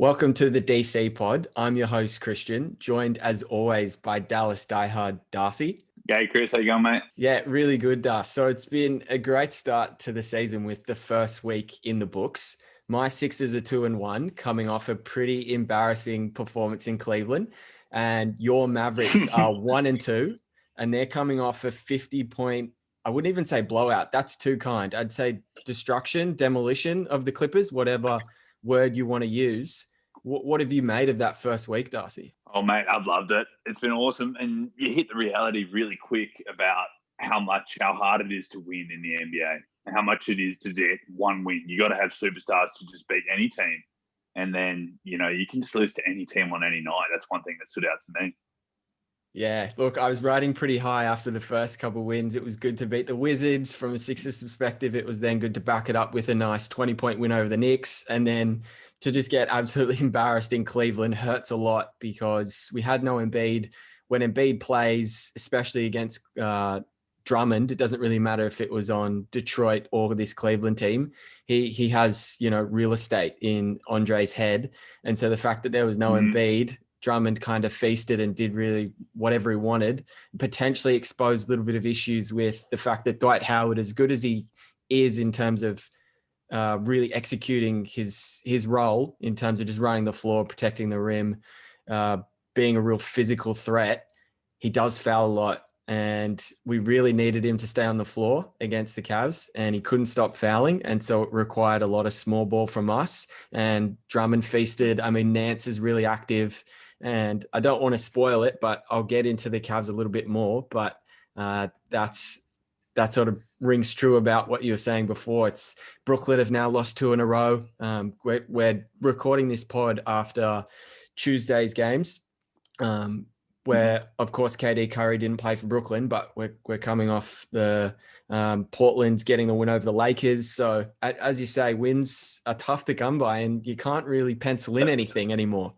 Welcome to the DC pod. I'm your host, Christian, joined as always by Dallas diehard Darcy. Hey, Chris, how you going, mate? Yeah, really good, Darcy. So it's been a great start to the season with the first week in the books. My Sixers are 2-1, coming off a pretty embarrassing performance in Cleveland. And your Mavericks are 1-2, and they're coming off a 50-point, I wouldn't even say blowout. That's too kind. I'd say destruction, demolition of the Clippers, whatever word you want to use. What have you made of that first week, Darcy? Oh, mate, I've loved it. It's been awesome. And you hit the reality really quick about how hard it is to win in the NBA and how much it is to get one win. You got to have superstars to just beat any team. And then, you can just lose to any team on any night. That's one thing that stood out to me. Yeah, look, I was riding pretty high after the first couple of wins. It was good to beat the Wizards. From a Sixers perspective, it was then good to back it up with a nice 20-point win over the Knicks. And then to just get absolutely embarrassed in Cleveland hurts a lot because we had no Embiid. When Embiid plays, especially against Drummond, it doesn't really matter if it was on Detroit or this Cleveland team. He has, real estate in Andre's head. And so the fact that there was no Embiid, Drummond kind of feasted and did really whatever he wanted, potentially exposed a little bit of issues with the fact that Dwight Howard, as good as he is in terms of really executing his role in terms of just running the floor, protecting the rim, being a real physical threat, he does foul a lot. And we really needed him to stay on the floor against the Cavs, and he couldn't stop fouling. And so it required a lot of small ball from us. And Drummond feasted. I mean, Nance is really active. And I don't want to spoil it, but I'll get into the Cavs a little bit more. But that sort of rings true about what you were saying before. It's Brooklyn have now lost 2 in a row. We're recording this pod after Tuesday's games, where, of course, KD Curry didn't play for Brooklyn, but we're coming off the Portland getting the win over the Lakers. So, as you say, wins are tough to come by, and you can't really pencil in anything anymore.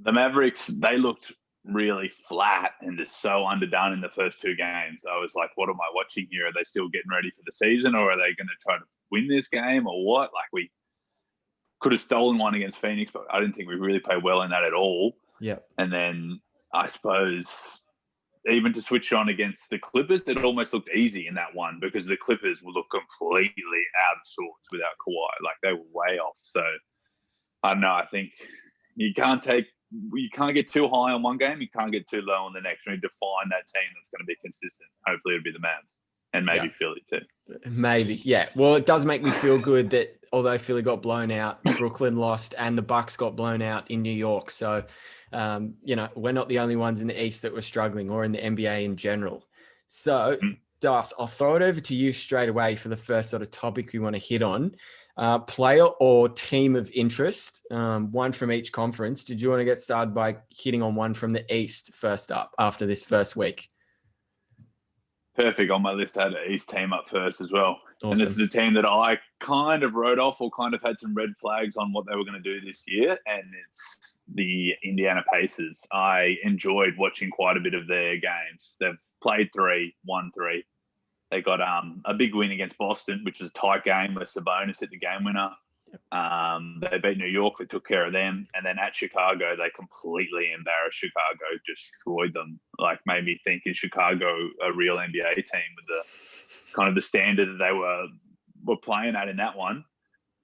The Mavericks, they looked really flat and just so underdone in the first 2 games. I was like, what am I watching here? Are they still getting ready for the season, or are they going to try to win this game, or what? Like, we could have stolen one against Phoenix, but I didn't think we really played well in that at all. Yeah. And then I suppose even to switch on against the Clippers, it almost looked easy in that one because the Clippers will look completely out of sorts without Kawhi. Like, they were way off. So I don't know. I think you can't get too high on one game. You can't get too low on the next. We need to find that team that's going to be consistent. Hopefully it'll be the Mavs and maybe Philly too. Maybe. Yeah. Well, it does make me feel good that although Philly got blown out, Brooklyn lost and the Bucks got blown out in New York. So, we're not the only ones in the East that were struggling, or in the NBA in general. So, Das, I'll throw it over to you straight away for the first sort of topic we want to hit on. Player or team of interest, one from each conference. Did you want to get started by hitting on one from the East first up after this first week? Perfect. On my list, I had an East team up first as well. Awesome. And this is a team that I kind of wrote off or kind of had some red flags on what they were going to do this year, and it's the Indiana Pacers. I enjoyed watching quite a bit of their games. They've played 3, won 3. They got a big win against Boston, which was a tight game where Sabonis hit the game winner. They beat New York. They took care of them. And then at Chicago, they completely embarrassed Chicago, destroyed them. Like, made me think, is Chicago a real NBA team with the kind of the standard that they were playing at in that one?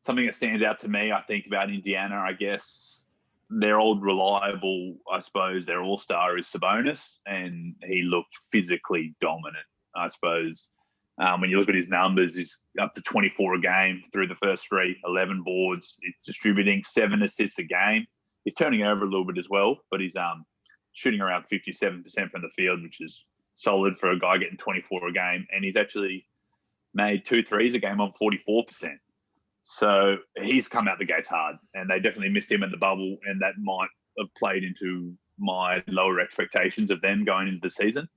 Something that stands out to me, I think, about Indiana, I guess, their old reliable, I suppose, their all-star is Sabonis, and he looked physically dominant, I suppose. When you look at his numbers, he's up to 24 a game through the first 3, 11 boards. He's distributing 7 assists a game. He's turning over a little bit as well, but he's shooting around 57% from the field, which is solid for a guy getting 24 a game. And he's actually made 2 threes a game on 44%. So he's come out the gates hard, and they definitely missed him in the bubble, and that might have played into my lower expectations of them going into the season.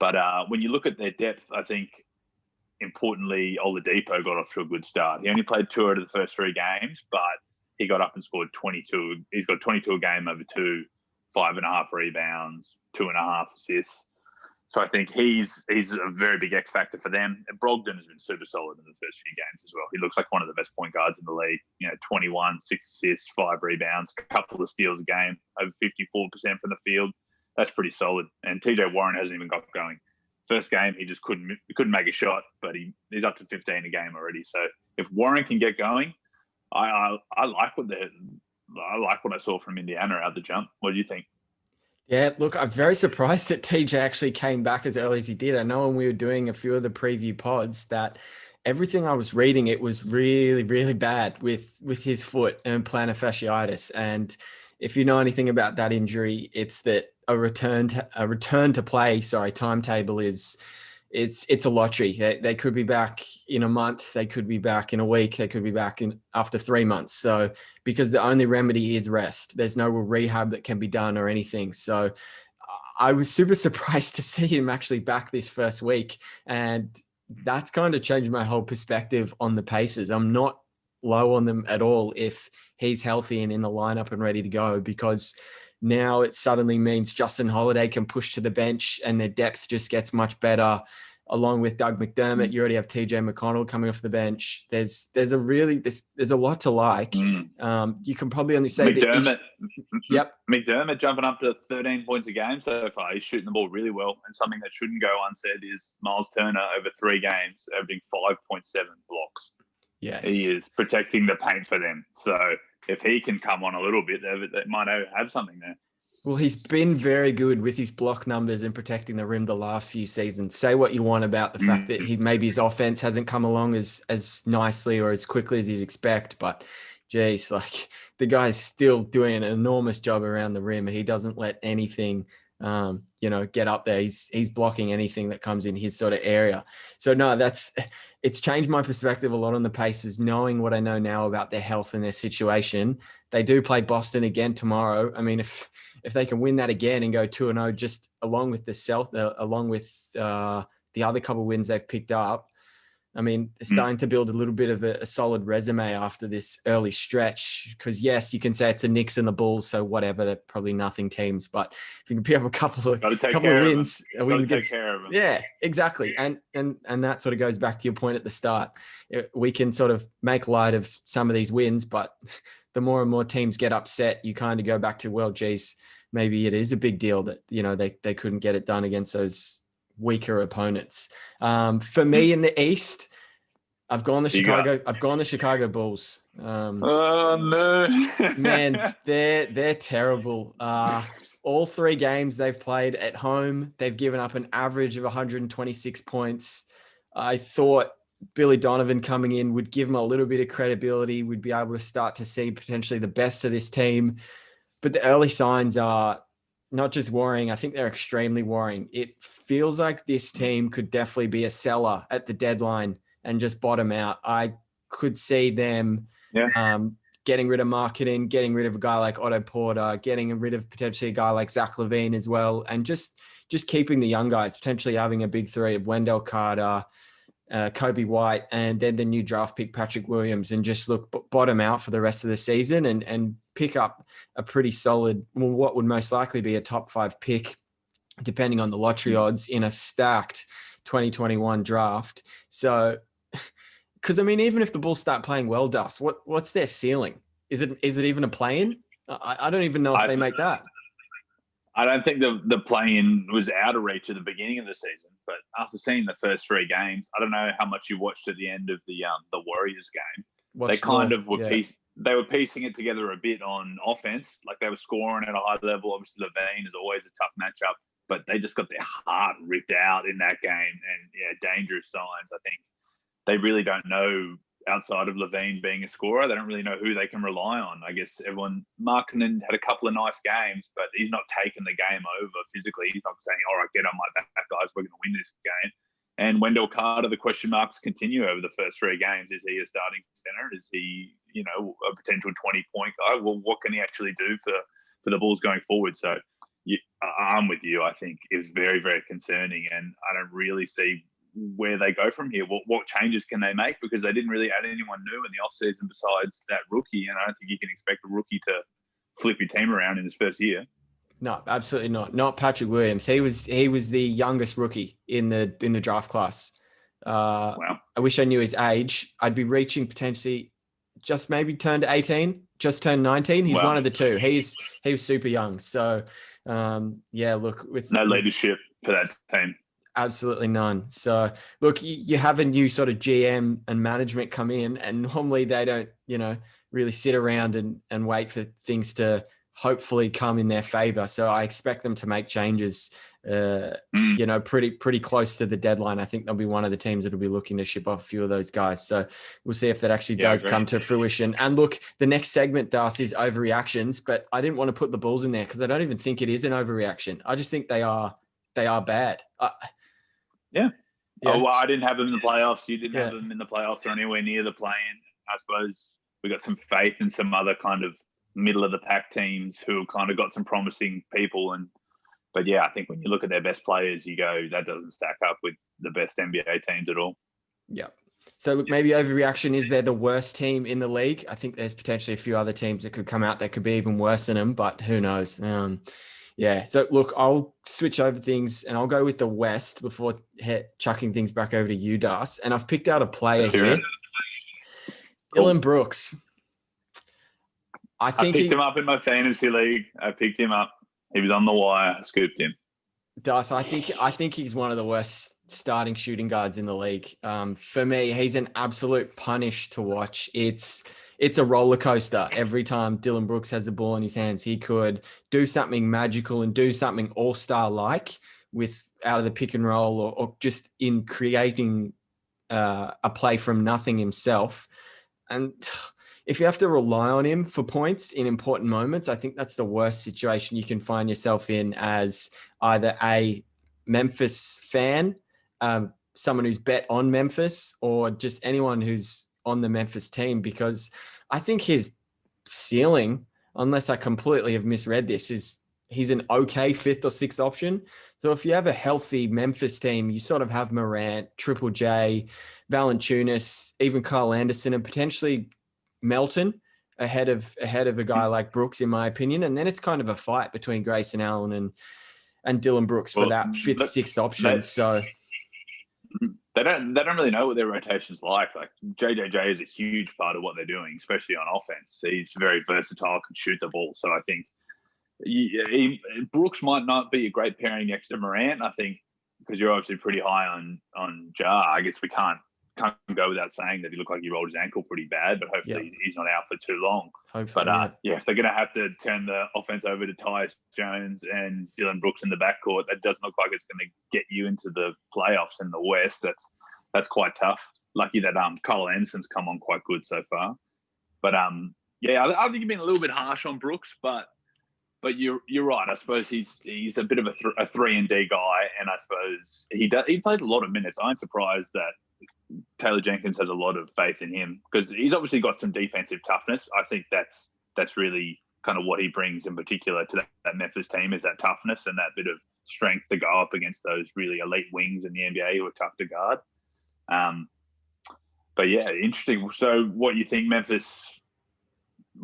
But when you look at their depth, I think, importantly, Oladipo got off to a good start. He only played 2 out of the first 3 games, but he got up and scored 22. He's got 22 a game over 2, 5.5 rebounds, 2.5 assists. So I think he's a very big X factor for them. And Brogdon has been super solid in the first few games as well. He looks like one of the best point guards in the league. 21, 6 assists, 5 rebounds, a couple of steals a game, over 54% from the field. That's pretty solid. And TJ Warren hasn't even got going. First game, he just couldn't make a shot, but he's up to 15 a game already. So if Warren can get going, I like what I saw from Indiana out the jump. What do you think? Yeah, look, I'm very surprised that TJ actually came back as early as he did. I know when we were doing a few of the preview pods that everything I was reading, it was really, really bad with his foot and plantar fasciitis. And if you know anything about that injury, it's that a return to play, timetable it's a lottery. They could be back in a month, they could be back in a week, they could be back in after 3 months. So because the only remedy is rest, there's no rehab that can be done or anything. So I was super surprised to see him actually back this first week, and that's kind of changed my whole perspective on the Pacers. I'm not low on them at all if he's healthy and in the lineup and ready to go, because now it suddenly means Justin Holiday can push to the bench and their depth just gets much better. Along with Doug McDermott, you already have TJ McConnell coming off the bench. There's a lot to like. You can probably only say McDermott. Yep. McDermott jumping up to 13 points a game so far. He's shooting the ball really well. And something that shouldn't go unsaid is Miles Turner over 3 games, averaging 5.7 blocks. Yes. He is protecting the paint for them. So if he can come on a little bit, they might have something there. Well, he's been very good with his block numbers and protecting the rim the last few seasons. Say what you want about the fact that maybe his offense hasn't come along as nicely or as quickly as you'd expect, but geez, like the guy's still doing an enormous job around the rim. He doesn't let anything, get up there. He's blocking anything that comes in his sort of area. So no, it's changed my perspective a lot on the Pacers, knowing what I know now about their health and their situation. They do play Boston again tomorrow. I mean, if they can win that again and go 2-0, just along with the other couple of wins they've picked up, I mean, they're starting to build a little bit of a solid resume after this early stretch. Because yes, you can say it's the Knicks and the Bulls, so whatever, they're probably nothing teams. But if you can pick up a couple of wins, take care of them. Yeah, exactly. And that sort of goes back to your point at the start. We can sort of make light of some of these wins, but the more and more teams get upset, you kind of go back to, well, geez, maybe it is a big deal that they couldn't get it done against those weaker opponents. For me in the East, I've gone the Chicago Bulls. Oh no, man, they're terrible. All 3 games they've played at home, they've given up an average of 126 points. I thought Billy Donovan coming in would give him a little bit of credibility. We'd be able to start to see potentially the best of this team. But the early signs are not just worrying. I think they're extremely worrying. It feels like this team could definitely be a seller at the deadline and just bottom out. I could see them getting rid of Marketing, getting rid of a guy like Otto Porter, getting rid of potentially a guy like Zach LaVine as well, and just keeping the young guys, potentially having a big 3 of Wendell Carter, Kobe White, and then the new draft pick, Patrick Williams, and just bottom out for the rest of the season and pick up a pretty solid, what would most likely be a top 5 pick, depending on the lottery odds, in a stacked 2021 draft. So, because I mean, even if the Bulls start playing well, Dust, what's their ceiling? Is it even a play-in? I don't even know if they make that. I don't think the play-in was out of reach at the beginning of the season, but after seeing the first 3 games, I don't know how much you watched at the end of the Warriors game. They were piecing it together a bit on offense, like they were scoring at a high level. Obviously, LaVine is always a tough matchup, but they just got their heart ripped out in that game, and dangerous signs. I think they really don't know. Outside of LaVine being a scorer, they don't really know who they can rely on. I guess Markkanen had a couple of nice games, but he's not taking the game over physically. He's not saying, all right, get on my back, guys, we're going to win this game. And Wendell Carter, the question marks continue over the first 3 games. Is he a starting center? Is he, a potential 20-point guy? Well, what can he actually do for the Bulls going forward? So I'm with you. I think it's very, very concerning, and I don't really see where they go from here. What changes can they make? Because they didn't really add anyone new in the offseason besides that rookie, and I don't think you can expect a rookie to flip your team around in his first year. No, absolutely not. Not Patrick Williams. He was the youngest rookie in the draft class. Wow. I wish I knew his age. I'd be reaching potentially just maybe turned 18, just turned 19. He's Wow. one of the two. He was super young. So yeah, look No with leadership for that team. absolutely none. So look, you have a new sort of GM and management come in, and normally they don't, really sit around and wait for things to hopefully come in their favor. So I expect them to make changes, pretty close to the deadline. I think they'll be one of the teams that'll be looking to ship off a few of those guys. So we'll see if that actually does come to fruition. And look, the next segment, Darcy, is overreactions, but I didn't want to put the Bulls in there because I don't even think it is an overreaction. I just think they are bad. Yeah. Yeah. Oh, well, I didn't have them in the playoffs. You didn't Yeah. have them in the playoffs or anywhere near the play-in. I suppose we got some faith in some other kind of middle of the pack teams who kind of got some promising people. But yeah, I think when you look at their best players, you go, that doesn't stack up with the best NBA teams at all. Yeah. So look, maybe overreaction is they're the worst team in the league. I think there's potentially a few other teams that could come out that could be even worse than them, but who knows? Yeah. So look, I'll switch over things and I'll go with the West before chucking things back over to you, Das. And I've picked out a player here, Dylan Brooks. I picked him up in my fantasy league. I picked him up. He was on the wire. I scooped him. Das, I think he's one of the worst starting shooting guards in the league. For me, he's an absolute punish to watch. It's a roller coaster every time Dylan Brooks has the ball in his hands. He could do something magical and do something all-star like with out of the pick and roll or just in creating a play from nothing himself. And if you have to rely on him for points in important moments, I think that's the worst situation you can find yourself in as either a Memphis fan, someone who's bet on Memphis, or just anyone who's on the Memphis team, because I think his ceiling, unless I completely have misread this, is he's an okay 5th or 6th option. So if you have a healthy Memphis team, you sort of have Morant, Triple J, Valanciunas, even Kyle Anderson, and potentially Melton ahead of a guy like Brooks, in my opinion. And then it's kind of a fight between Grayson Allen and Dylan Brooks for that 5th, 6th option. So they don't really know what their rotation's like. Like JJJ is a huge part of what they're doing, especially on offense. He's very versatile, can shoot the ball. So I think Brooks might not be a great pairing next to Morant. I think because you're obviously pretty high on Jar. I guess we can't go without saying that he looked like he rolled his ankle pretty bad, but hopefully he's not out for too long. Hopefully, but if they're going to have to turn the offense over to Tyus Jones and Dylan Brooks in the backcourt, that doesn't look like it's going to get you into the playoffs in the West. That's quite tough. Lucky that Kyle Anderson's come on quite good so far. But I think you've been a little bit harsh on Brooks, but you're right. I suppose he's a bit of a 3-and-D guy, and I suppose he plays a lot of minutes. I'm surprised that Taylor Jenkins has a lot of faith in him because he's obviously got some defensive toughness. I think that's really kind of what he brings in particular to that Memphis team, is that toughness and that bit of strength to go up against those really elite wings in the NBA who are tough to guard. But yeah, interesting. So what you think Memphis,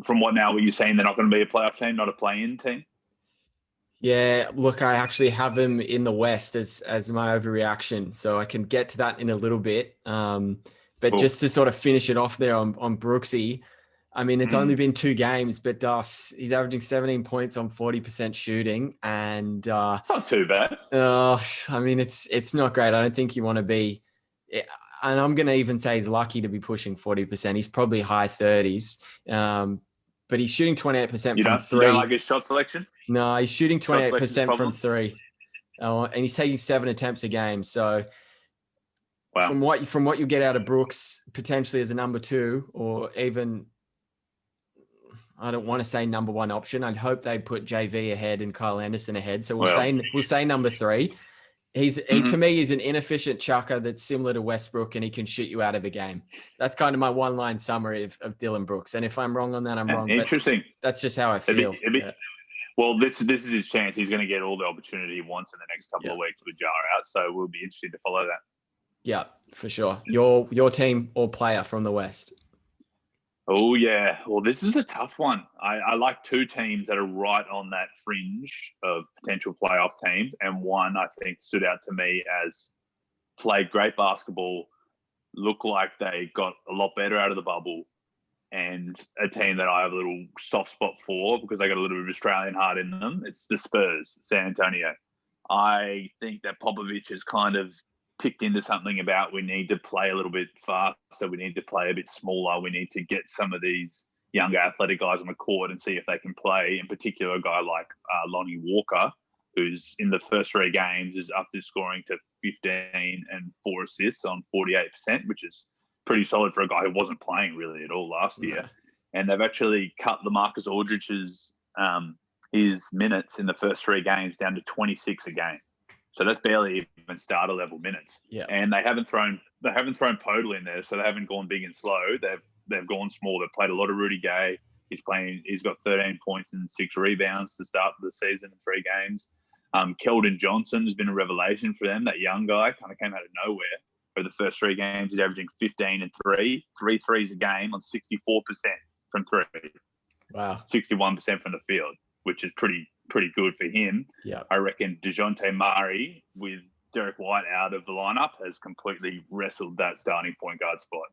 from what now, were you saying they're not going to be a playoff team, not a play-in team? Yeah, look, I actually have him in the West as my overreaction, so I can get to that in a little bit. But just to sort of finish it off there on Brooksy, I mean, it's only been 2 games, but he's averaging 17 points on 40% shooting, and it's not too bad. I mean, it's not great. I don't think you want to be, and I'm going to even say he's lucky to be pushing 40%. He's probably high 30s, but he's shooting 28% from 3. You don't like his shot selection? No, he's shooting 28% from 3, and he's taking 7 attempts a game. So, from what you get out of Brooks, potentially as a number 2, or even, I don't want to say number 1 option. I'd hope they'd put JV ahead and Kyle Anderson ahead. So we'll say number 3. To me, he's an inefficient chucker that's similar to Westbrook, and he can shoot you out of a game. That's kind of my one-line summary of Dylan Brooks. And if I'm wrong on that, I'm wrong. Interesting. But that's just how I feel. Well, this is his chance. He's going to get all the opportunity he wants in the next couple of weeks with Jar out. So we'll be interested to follow that. Yeah, for sure. Your team or player from the West? Oh yeah. Well, this is a tough one. I like two teams that are right on that fringe of potential playoff teams, and one I think stood out to me as played great basketball, look like they got a lot better out of the bubble, and a team that I have a little soft spot for because they got a little bit of Australian heart in them. It's the Spurs, San Antonio. I think that Popovich has kind of ticked into something about we need to play a little bit faster, we need to play a bit smaller, we need to get some of these younger athletic guys on the court and see if they can play. In particular, a guy like Lonnie Walker, who's in the first three games is up to scoring to 15 and 4 assists on 48%, which is pretty solid for a guy who wasn't playing really at all last year. And they've actually cut LaMarcus Aldridge's his minutes in the first three games down to 26 a game. So that's barely even starter level minutes. Yeah. And they haven't thrown Podol in there, so they haven't gone big and slow. They've gone small. They've played a lot of Rudy Gay. He's got 13 points and 6 rebounds to start the season in 3 games. Keldon Johnson has been a revelation for them. That young guy kind of came out of nowhere. For the first 3 games, he's averaging 15 and 3 threes a game on 64% from 3. Wow. 61% from the field, which is pretty good for him. Yeah. I reckon DeJounte Murray, with Derek White out of the lineup, has completely wrestled that starting point guard spot.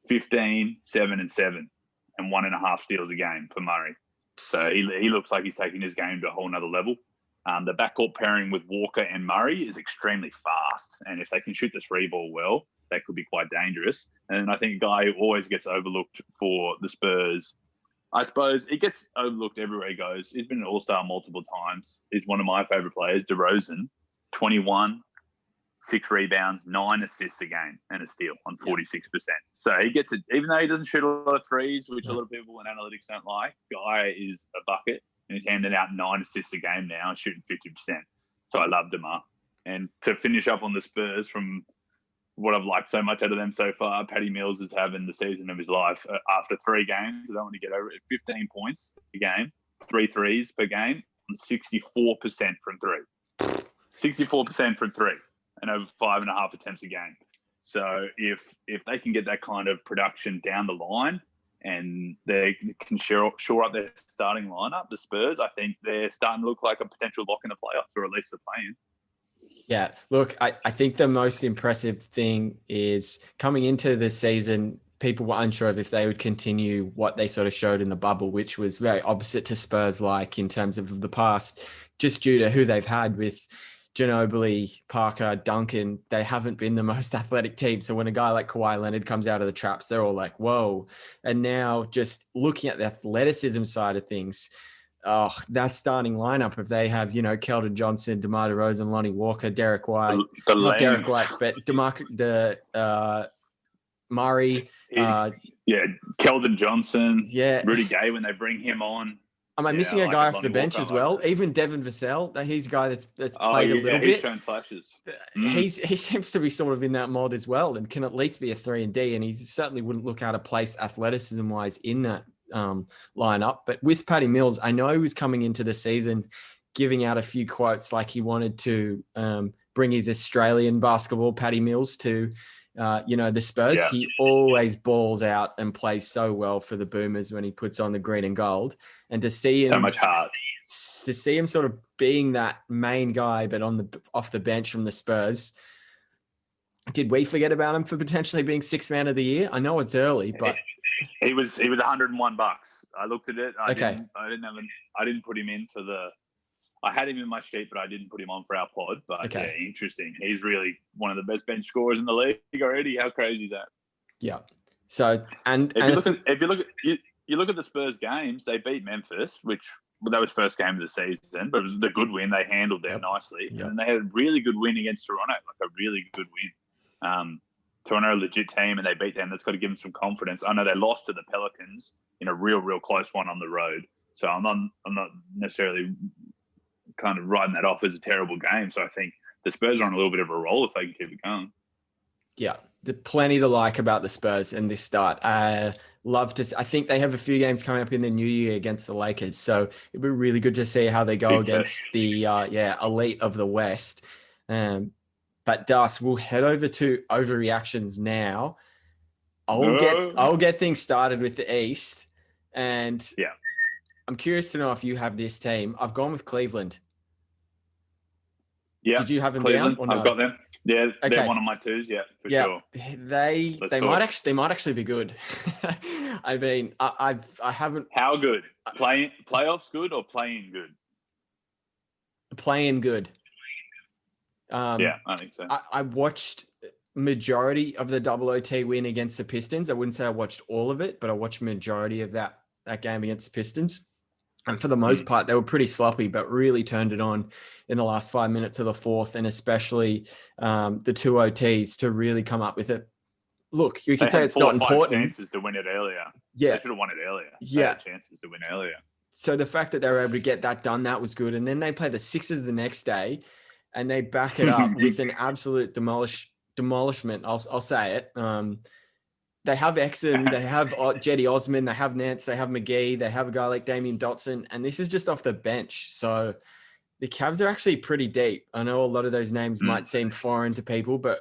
15, 7 and 7, and 1.5 steals a game for Murray. So he looks like he's taking his game to a whole nother level. The backcourt pairing with Walker and Murray is extremely fast. And if they can shoot the 3 ball well, that could be quite dangerous. And I think a guy who always gets overlooked for the Spurs, I suppose it gets overlooked everywhere he goes. He's been an all-star multiple times. He's one of my favorite players, DeRozan, 21, 6 rebounds, 9 assists a game, and a steal on 46%. So he gets it, even though he doesn't shoot a lot of threes, which a lot of people in analytics don't like. Guy is a bucket, and he's handing out 9 assists a game now and shooting 50%. So I love DeMar. And to finish up on the Spurs, from what I've liked so much out of them so far, Patty Mills is having the season of his life after 3 games. I don't want to get over it. 15 points a game, 3 threes per game, and 64% from 3. 64% from 3, and over 5.5 attempts a game. So if they can get that kind of production down the line and they can shore up their starting lineup, the Spurs, I think they're starting to look like a potential lock in the playoffs, or at least the play-in. Yeah, look, I think the most impressive thing is coming into the season, people were unsure of if they would continue what they sort of showed in the bubble, which was very opposite to Spurs like in terms of the past, just due to who they've had with Ginobili, Parker, Duncan. They haven't been the most athletic team. So when a guy like Kawhi Leonard comes out of the traps, they're all like, whoa. And now just looking at the athleticism side of things, that starting lineup, if they have, Keldon Johnson, DeMar DeRozan, Lonnie Walker, Derek White, not Derek White, but Murray. Keldon Johnson. Yeah. Rudy Gay when they bring him on. Am I missing a guy off the bench as well? Even Devin Vassell, he's a guy that's played a little bit. He's shown flashes. He seems to be sort of in that mold as well, and can at least be a 3-and-D, and he certainly wouldn't look out of place athleticism-wise in that lineup. But with Patty Mills, I know he was coming into the season giving out a few quotes like he wanted to bring his Australian basketball Patty Mills to the Spurs. Yeah. He always balls out and plays so well for the Boomers when he puts on the green and gold. And to see him, so much heart. To see him sort of being that main guy, but off the bench from the Spurs. Did we forget about him for potentially being 6th man of the year? I know it's early, but he was $101. I looked at it. I didn't put him in for the. I had him in my sheet, but I didn't put him on for our pod. But yeah, interesting. He's really one of the best bench scorers in the league already. How crazy is that? Yeah. So if you look at the Spurs games, they beat Memphis, which that was first game of the season, but it was the good win. They handled them nicely, and they had a really good win against Toronto, like a really good win. Toronto, a legit team, and they beat them. That's got to give them some confidence. I know they lost to the Pelicans in a real close one on the road, so I'm not necessarily kind of writing that off as a terrible game. So I think the Spurs are on a little bit of a roll if they can keep it going. Yeah, there's plenty to like about the Spurs in this start. I think they have a few games coming up in the new year against the Lakers. So it'd be really good to see how they go against the elite of the West. But Das, we'll head over to overreactions now. No. I'll get things started with the East, and Yeah. I'm curious to know if you have this team. I've gone with Cleveland. Yeah. Did you have them down Cleveland. or I've no? got them. Yeah, they're Okay. one of my twos. Yeah, for Yeah, sure. Let's they might talk. actually be good. I mean, I haven't How good? Playoffs good or playing good? playing good. Yeah, I think so. I watched majority of the double OT win against the Pistons. I wouldn't say I watched all of it, but I watched majority of that game against the Pistons. And for the most Mm. part, they were pretty sloppy, but really turned it on in the last 5 minutes of the fourth, and especially the two OTs to really come up with it. Look, you They could say had it's 4 not or 5 important. chances to win it earlier. They Yeah, should have won it earlier. They yeah. had chances to win earlier. So the fact that they were able to get that done, that was good. And then they play the Sixers the next day, and they back it up with an absolute demolishment. I'll say it. They have Exum, they have Jetty Osman, they have Nance, they have McGee, they have a guy like Damian Dotson, and this is just off the bench. So the Cavs are actually pretty deep. I know a lot of those names might seem foreign to people, but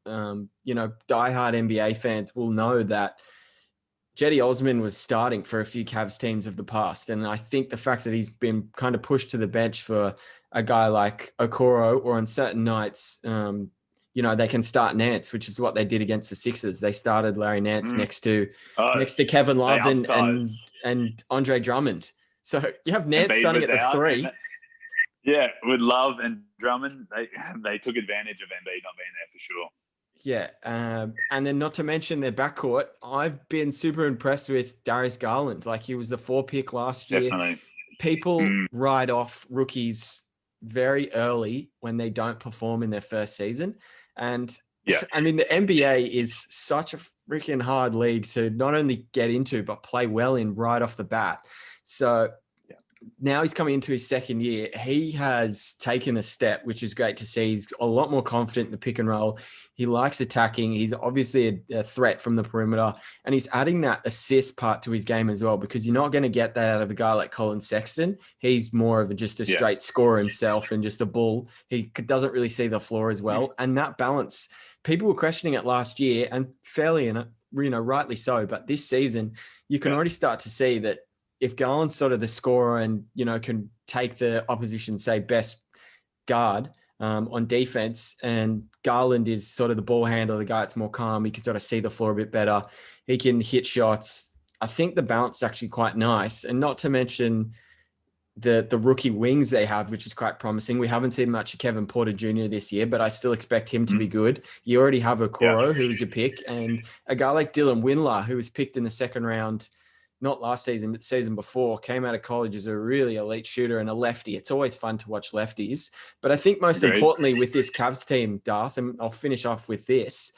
diehard NBA fans will know that Jetty Osman was starting for a few Cavs teams of the past. And I think the fact that he's been kind of pushed to the bench for a guy like Okoro, or on certain nights, they can start Nance, which is what they did against the Sixers. They started Larry Nance next to Kevin They Love upsized. and Andre Drummond. So you have Nance Embiid starting was at the out, three. yeah, with Love and Drummond, they took advantage of Embiid not being there for sure. Yeah. And then not to mention their backcourt. I've been super impressed with Darius Garland. Like, he was the 4 pick last year. Definitely. People write off rookies very early when they don't perform in their first season. And Yeah. I mean, the NBA is such a freaking hard league to not only get into, but play well in right off the bat. So now he's coming into his second year. He has taken a step, which is great to see. He's a lot more confident in the pick and roll. He likes attacking. He's obviously a threat from the perimeter, and he's adding that assist part to his game as well, because you're not going to get that out of a guy like Colin Sexton. He's more of just a straight scorer himself and just a bull. He doesn't really see the floor as well. And that balance, people were questioning it last year, and fairly, rightly so. But this season, you can already start to see that if Garland's sort of the scorer and, can take the opposition, say, best guard on defense, and Garland is sort of the ball handler, the guy that's more calm, he can sort of see the floor a bit better. He can hit shots. I think the balance is actually quite nice. And not to mention the rookie wings they have, which is quite promising. We haven't seen much of Kevin Porter Jr. this year, but I still expect him to be good. You already have Okoro, who was a pick, and a guy like Dylan Windler, who was picked in the second round, not last season, but the season before, came out of college as a really elite shooter and a lefty. It's always fun to watch lefties. But I think most importantly with this Cavs team, Das, and I'll finish off with this,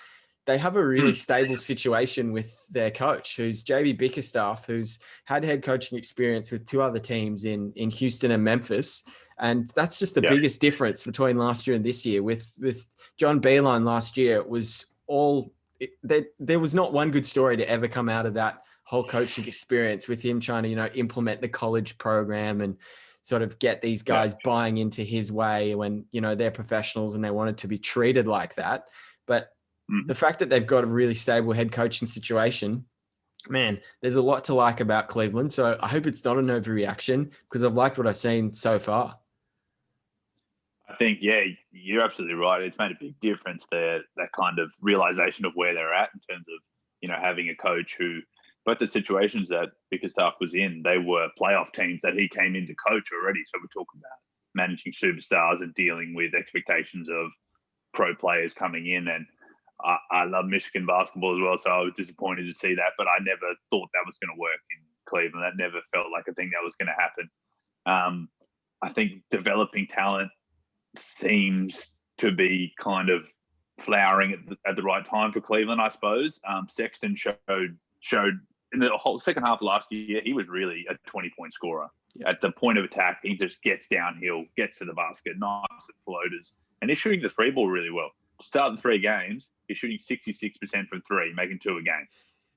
they have a really stable situation with their coach, who's JB Bickerstaff, who's had head coaching experience with 2 other teams in Houston and Memphis. And that's just the biggest difference between last year and this year. With John Beilein last year, it was there was not one good story to ever come out of that whole coaching experience, with him trying to, implement the college program and sort of get these guys buying into his way when, they're professionals and they wanted to be treated like that. But the fact that they've got a really stable head coaching situation, man, there's a lot to like about Cleveland. So I hope it's not an overreaction, because I've liked what I've seen so far. I think, you're absolutely right. It's made a big difference there, that kind of realization of where they're at in terms of, having a coach who, both the situations that Bickerstaff was in, they were playoff teams that he came in to coach already. So we're talking about managing superstars and dealing with expectations of pro players coming in. And I love Michigan basketball as well, so I was disappointed to see that. But I never thought that was going to work in Cleveland. That never felt like a thing that was going to happen. I think developing talent seems to be kind of flowering at the right time for Cleveland, I suppose. Sexton showed in the whole second half of last year, he was really a 20-point scorer. At the point of attack, he just gets downhill, gets to the basket, nice at floaters, and he's shooting the 3 ball really well. To start the 3 games, he's shooting 66% from 3, making 2 a game.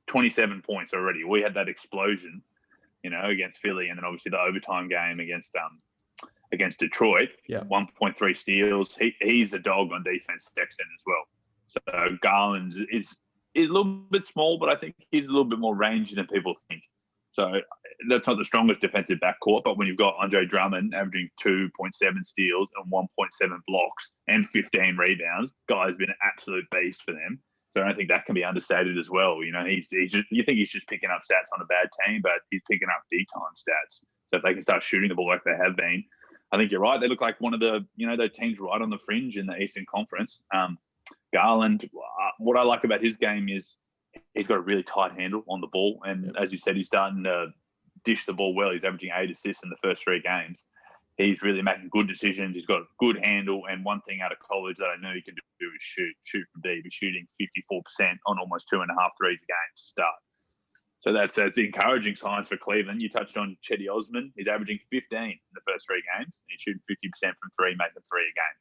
27 points already. We had that explosion, against Philly, and then obviously the overtime game against Detroit. 1.3 steals. He's a dog on defense, Sexton as well. So Garland is he's a little bit small, but I think he's a little bit more rangy than people think. So that's not the strongest defensive backcourt, but when you've got Andre Drummond averaging 2.7 steals and 1.7 blocks and 15 rebounds, guy's been an absolute beast for them. So I don't think that can be understated as well. You know, he's just, you think he's just picking up stats on a bad team, but he's picking up big time stats. So if they can start shooting the ball like they have been, I think you're right. They look like one of the, you know, those teams right on the fringe in the Eastern Conference. Garland, what I like about his game is he's got a really tight handle on the ball. And as you said, he's starting to dish the ball well. He's averaging 8 assists in the first 3 games. He's really making good decisions. He's got a good handle. And one thing out of college that I know he can do is shoot from deep. He's shooting 54% on almost 2.5 threes a game to start. So that's encouraging signs for Cleveland. You touched on Chetty Osman. He's averaging 15 in the first 3 games. And he's shooting 50% from 3, making 3 a game.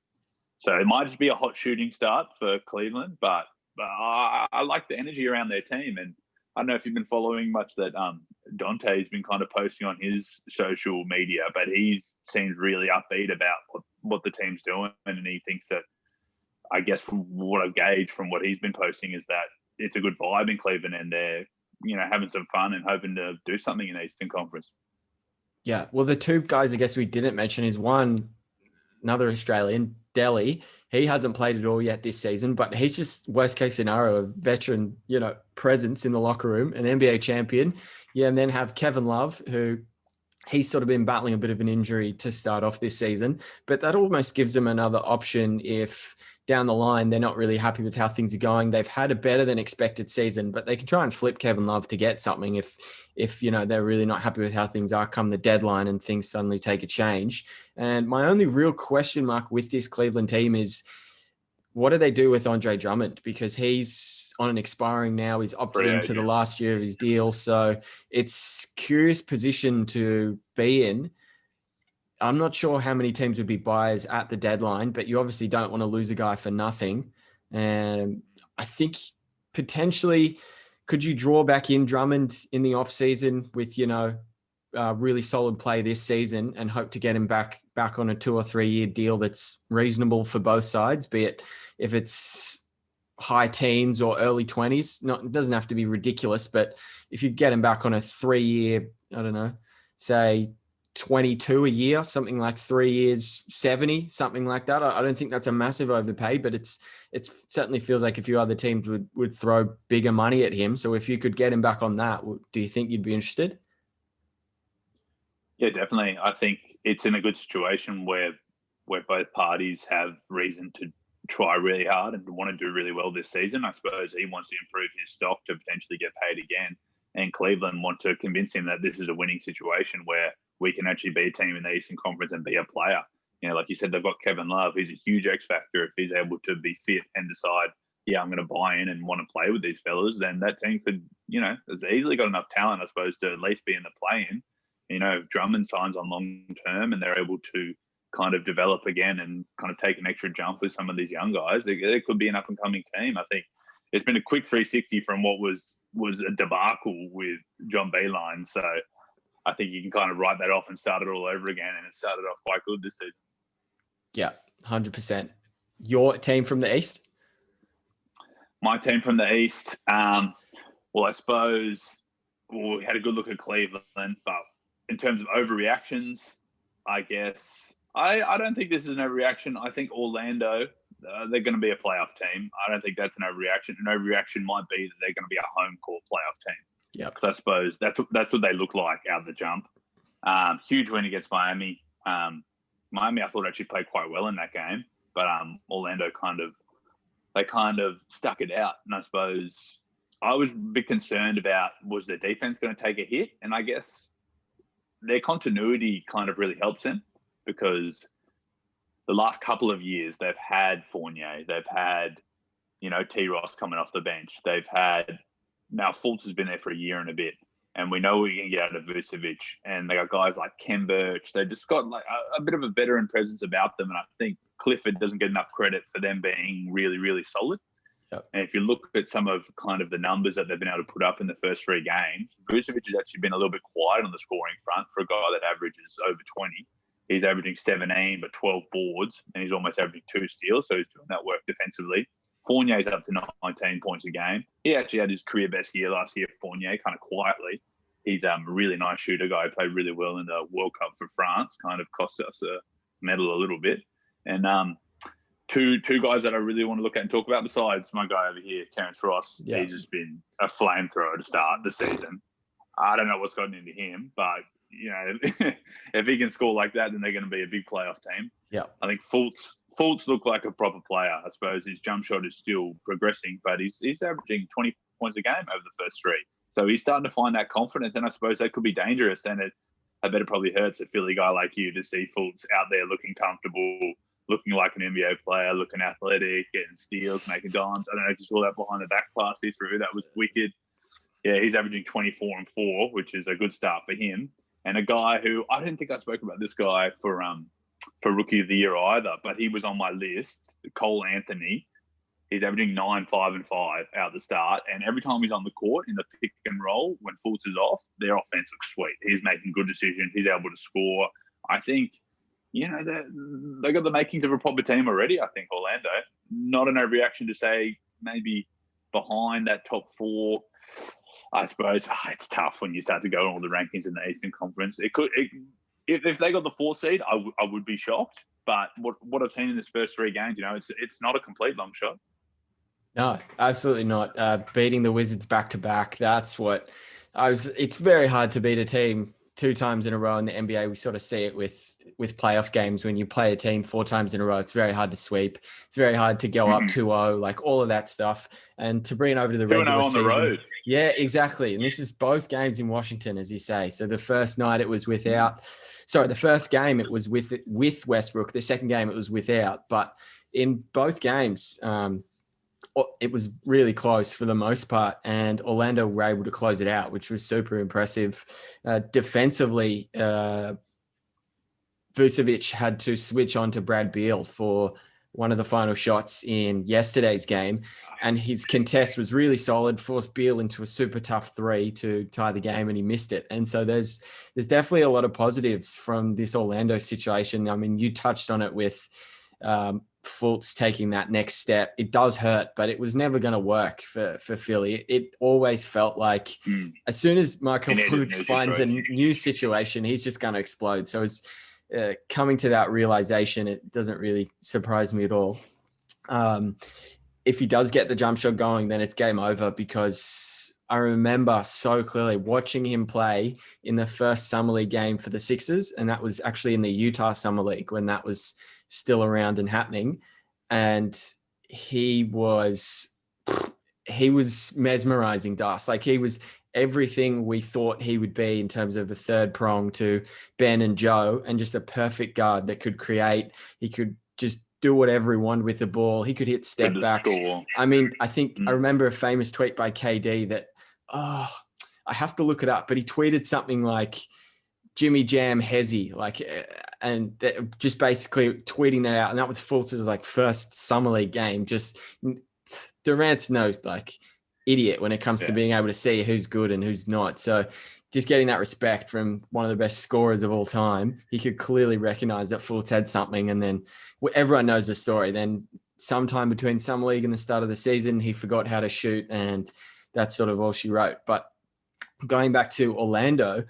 So it might just be a hot shooting start for Cleveland, but I like the energy around their team. And I don't know if you've been following much that Dante's been kind of posting on his social media, but he seems really upbeat about what the team's doing. And he thinks that, I guess from what I've gauged from what he's been posting, is that it's a good vibe in Cleveland and they're, you know, having some fun and hoping to do something in the Eastern Conference. Yeah. Well, the 2 guys I guess we didn't mention is another Australian, Delhi. He hasn't played at all yet this season, but he's just worst case scenario, a veteran, you know, presence in the locker room, an NBA champion. Yeah. And then have Kevin Love, who he's sort of been battling a bit of an injury to start off this season, but that almost gives them another option if down the line they're not really happy with how things are going. They've had a better than expected season, but they can try and flip Kevin Love to get something if you know they're really not happy with how things are come the deadline and things suddenly take a change. And my only real question mark with this Cleveland team is, what do they do with Andre Drummond? Because he's on an expiring now. He's opted into the last year of his deal. So it's curious position to be in. I'm not sure how many teams would be buyers at the deadline, but you obviously don't want to lose a guy for nothing. And I think potentially, could you draw back in Drummond in the off season with, you know, really solid play this season and hope to get him back on a 2 or 3 year deal that's reasonable for both sides, be it if it's high teens or early 20s. It doesn't have to be ridiculous, but if you get him back on a 3 year, I don't know, say 22 a year, something like 3 years, 70, something like that. I don't think that's a massive overpay, but it certainly feels like a few other teams would throw bigger money at him. So if you could get him back on that, do you think you'd be interested? Yeah, definitely. I think it's in a good situation where both parties have reason to try really hard and want to do really well this season. I suppose he wants to improve his stock to potentially get paid again. And Cleveland want to convince him that this is a winning situation where we can actually be a team in the Eastern Conference and be a player. You know, like you said, they've got Kevin Love. He's a huge X factor. If he's able to be fit and decide, yeah, I'm going to buy in and want to play with these fellas, then that team could, you know, has easily got enough talent, I suppose, to at least be in the play-in. You know, if Drummond signs on long term and they're able to kind of develop again and kind of take an extra jump with some of these young guys, it could be an up and coming team. I think it's been a quick 360 from what was a debacle with John Beilein. So I think you can kind of write that off and start it all over again. And it started off quite good this season. Yeah, 100%. Your team from the East? My team from the East, well, I suppose we had a good look at Cleveland, but in terms of overreactions, I guess I don't think this is an overreaction. I think Orlando, they're going to be a playoff team. I don't think that's an overreaction. An overreaction might be that they're going to be a home court playoff team. Yeah, because I suppose that's what they look like out of the jump. Huge win against Miami. Miami, I thought actually played quite well in that game, but Orlando kind of stuck it out. And I suppose I was a bit concerned about, was their defense going to take a hit? And I guess their continuity kind of really helps them, because the last couple of years they've had Fournier, they've had, you know, T. Ross coming off the bench, they've had, now Fultz has been there for a year and a bit, and we know we can get out of Vucevic, and they got guys like Ken Birch. They just got like a bit of a veteran presence about them, and I think Clifford doesn't get enough credit for them being really, really solid. Yep. And if you look at some of kind of the numbers that they've been able to put up in the first 3 games, Vucevic has actually been a little bit quiet on the scoring front for a guy that averages over 20. He's averaging 17, but 12 boards, and he's almost averaging 2 steals, so he's doing that work defensively. Fournier's up to 19 points a game. He actually had his career best year last year, Fournier, kind of quietly. He's a really nice shooter guy. Played really well in the World Cup for France. Kind of cost us a medal a little bit. And two guys that I really want to look at and talk about besides my guy over here, Terence Ross. Yeah. He's just been a flamethrower to start the season. I don't know what's gotten into him, but if he can score like that, then they're going to be a big playoff team. Yeah, I think Fultz looked like a proper player. I suppose his jump shot is still progressing, but he's averaging 20 points a game over the first three. So he's starting to find that confidence, and I suppose that could be dangerous. And I bet it probably hurts a Philly guy like you to see Fultz out there looking comfortable, looking like an NBA player, looking athletic, getting steals, making dimes. I don't know if you saw that behind the back pass he threw. That was wicked. Yeah, he's averaging 24 and 4, which is a good start for him. And a guy who I didn't think I spoke about this guy for Rookie of the Year either, but he was on my list, Cole Anthony. He's averaging 9, 5, and 5 out the start. And every time he's on the court in the pick and roll, when Fultz is off, their offense looks sweet. He's making good decisions. He's able to score. I think, they got the makings of a proper team already, I think, Orlando. Not an overreaction to say maybe behind that top four. I suppose it's tough when you start to go on all the rankings in the Eastern Conference. If they got the 4 seed, I would be shocked. But what I've seen in this first 3 games, it's not a complete long shot. No, absolutely not. Beating the Wizards back to back. That's what it's very hard to beat a team 2 times in a row in the NBA. We sort of see it with playoff games. When you play a team 4 times in a row, it's very hard to sweep. It's very hard to go up 2-0, like all of that stuff. And to bring it over to the regular season. 2-0 on the road. Yeah, exactly. And this is both games in Washington, as you say. So the first night it was the first game it was with Westbrook. The second game it was without. But in both games, it was really close for the most part, and Orlando were able to close it out, which was super impressive. Defensively, Vucevic had to switch on to Brad Beal for one of the final shots in yesterday's game, and his contest was really solid, forced Beal into a super tough 3 to tie the game, and he missed it. And so there's definitely a lot of positives from this Orlando situation. I mean, you touched on it with Fultz taking that next step. It does hurt, but it was never going to work for Philly. It always felt like as soon as Michael Fultz finds a new situation, he's just going to explode. So it's coming to that realization, it doesn't really surprise me at all. If he does get the jump shot going, then it's game over, because I remember so clearly watching him play in the first Summer League game for the Sixers, and that was actually in the Utah Summer League when that was still around and happening. And he was mesmerizing to us. Like, he was everything we thought he would be in terms of a third prong to Ben and Joe, and just a perfect guard that could create. He could just do whatever he wanted with the ball. He could hit step backs. I mean, I think I remember a famous tweet by KD that, I have to look it up, but he tweeted something like Jimmy Jam Hezzy, and just basically tweeting that out. And that was Fultz's first Summer League game. Just Durant's no idiot when it comes to being able to see who's good and who's not. So just getting that respect from one of the best scorers of all time, he could clearly recognize that Fultz had something. And then everyone knows the story. Then sometime between Summer League and the start of the season, he forgot how to shoot, and that's sort of all she wrote. But going back to Orlando,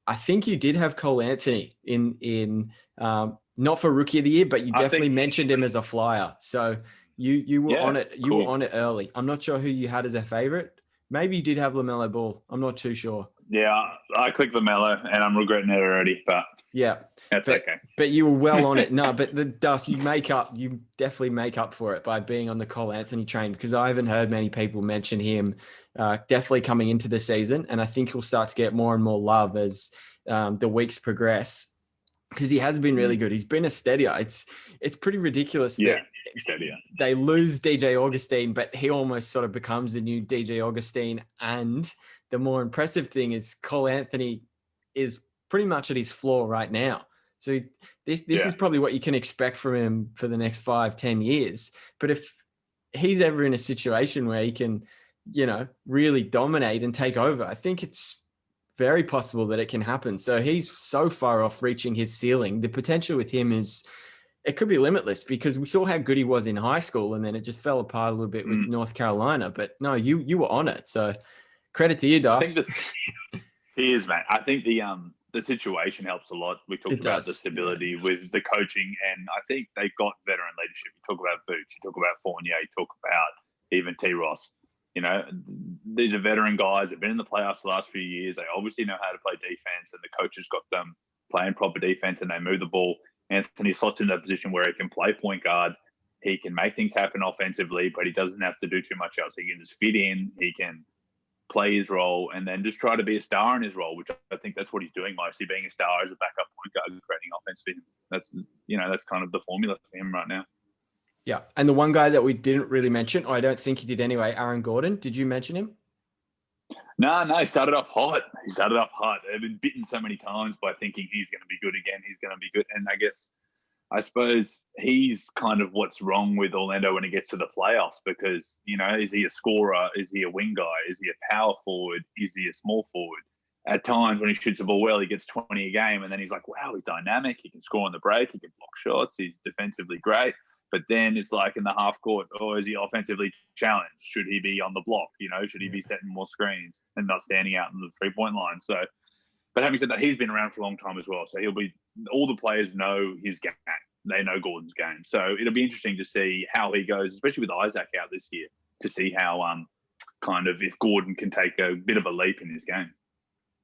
I think you did have Cole Anthony in not for Rookie of the Year, but you definitely mentioned him as a flyer. So you were on it. You were on it early. I'm not sure who you had as a favorite. Maybe you did have LaMelo Ball. I'm not too sure. Yeah, I clicked LaMelo, and I'm regretting it already. But yeah, that's okay. But you were well on it. No, but the dust you definitely make up for it by being on the Cole Anthony train, because I haven't heard many people mention him. Definitely coming into the season, and I think he'll start to get more and more love as the weeks progress, because he has been really good. He's been a steadier. It's pretty ridiculous that they lose DJ Augustine, but he almost sort of becomes the new DJ Augustine. And the more impressive thing is Cole Anthony is pretty much at his floor right now. So this is probably what you can expect from him for the next 5-10 years. But if he's ever in a situation where he can, really dominate and take over, I think it's very possible that it can happen. So he's so far off reaching his ceiling. The potential with him is it could be limitless because we saw how good he was in high school, and then it just fell apart a little bit with North Carolina. But no, you were on it, so credit to you, I think Das. Cheers, mate. I think the situation helps a lot. We talked It about the does, stability with the coaching, and I think they've got veteran leadership. You talk about Boots, you talk about Fournier, you talk about even T. Ross. You know, these are veteran guys. They've been in the playoffs the last few years. They obviously know how to play defense, and the coaches got them playing proper defense, and they move the ball. Anthony slots in a position where he can play point guard. He can make things happen offensively, but he doesn't have to do too much else. He can just fit in. He can play his role and then just try to be a star in his role, which I think that's what he's doing mostly, being a star as a backup point guard, creating offense for him. That's kind of the formula for him right now. Yeah. And the one guy that we didn't really mention, or I don't think he did anyway, Aaron Gordon. Did you mention him? No, he started off hot. They've been bitten so many times by thinking he's going to be good again. He's going to be good. And I suppose he's kind of what's wrong with Orlando when it gets to the playoffs because, is he a scorer? Is he a wing guy? Is he a power forward? Is he a small forward? At times when he shoots the ball well, he gets 20 a game and then he's like, wow, he's dynamic. He can score on the break. He can block shots. He's defensively great. But then it's like in the half court, is he offensively challenged? Should he be on the block? Should he be setting more screens and not standing out in the 3-point line? So, but having said that, he's been around for a long time as well. So all the players know his game. They know Gordon's game. So it'll be interesting to see how he goes, especially with Isaac out this year, to see how kind of if Gordon can take a bit of a leap in his game.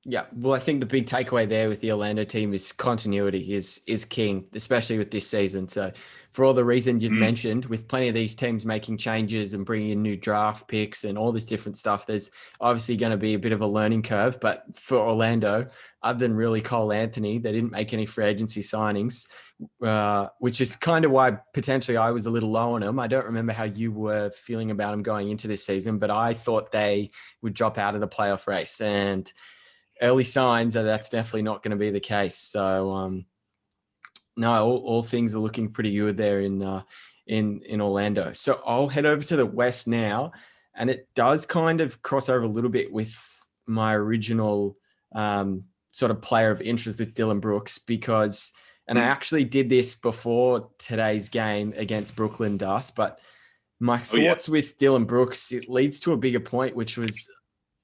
Yeah, well, I think the big takeaway there with the Orlando team is continuity is king, especially with this season. So for all the reason you've mentioned, with plenty of these teams making changes and bringing in new draft picks and all this different stuff, there's obviously going to be a bit of a learning curve. But for Orlando, other than really Cole Anthony, they didn't make any free agency signings, which is kind of why potentially I was a little low on them. I don't remember how you were feeling about them going into this season, but I thought they would drop out of the playoff race, and early signs are that's definitely not going to be the case. So, no, all things are looking pretty good there in Orlando. So I'll head over to the West now, and it does kind of cross over a little bit with my original sort of player of interest with Dylan Brooks because, and I actually did this before today's game against Brooklyn Dust, but my thoughts with Dylan Brooks, it leads to a bigger point, which was,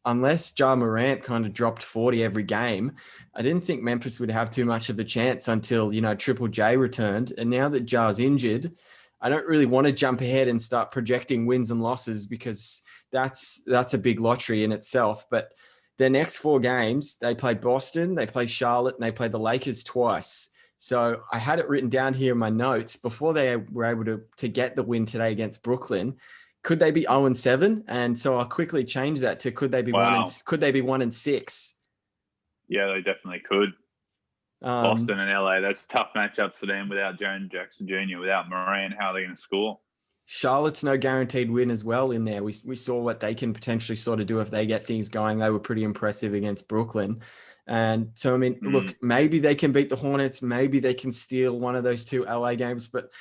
unless Ja Morant kind of dropped 40 every game, I didn't think Memphis would have too much of a chance until, Triple J returned. And now that Ja's injured, I don't really want to jump ahead and start projecting wins and losses because that's a big lottery in itself. But their next 4 games, they play Boston, they play Charlotte, and they play the Lakers twice. So I had it written down here in my notes before they were able to get the win today against Brooklyn. Could they be 0-7? And so I'll quickly change that to could they be 1-6? Yeah, they definitely could. Boston and LA, that's tough matchups for them without Jaren Jackson Jr., without Moran. How are they going to score? Charlotte's no guaranteed win as well in there. We saw what they can potentially sort of do if they get things going. They were pretty impressive against Brooklyn. And so, I mean, look, maybe they can beat the Hornets. Maybe they can steal one of those 2 LA games, but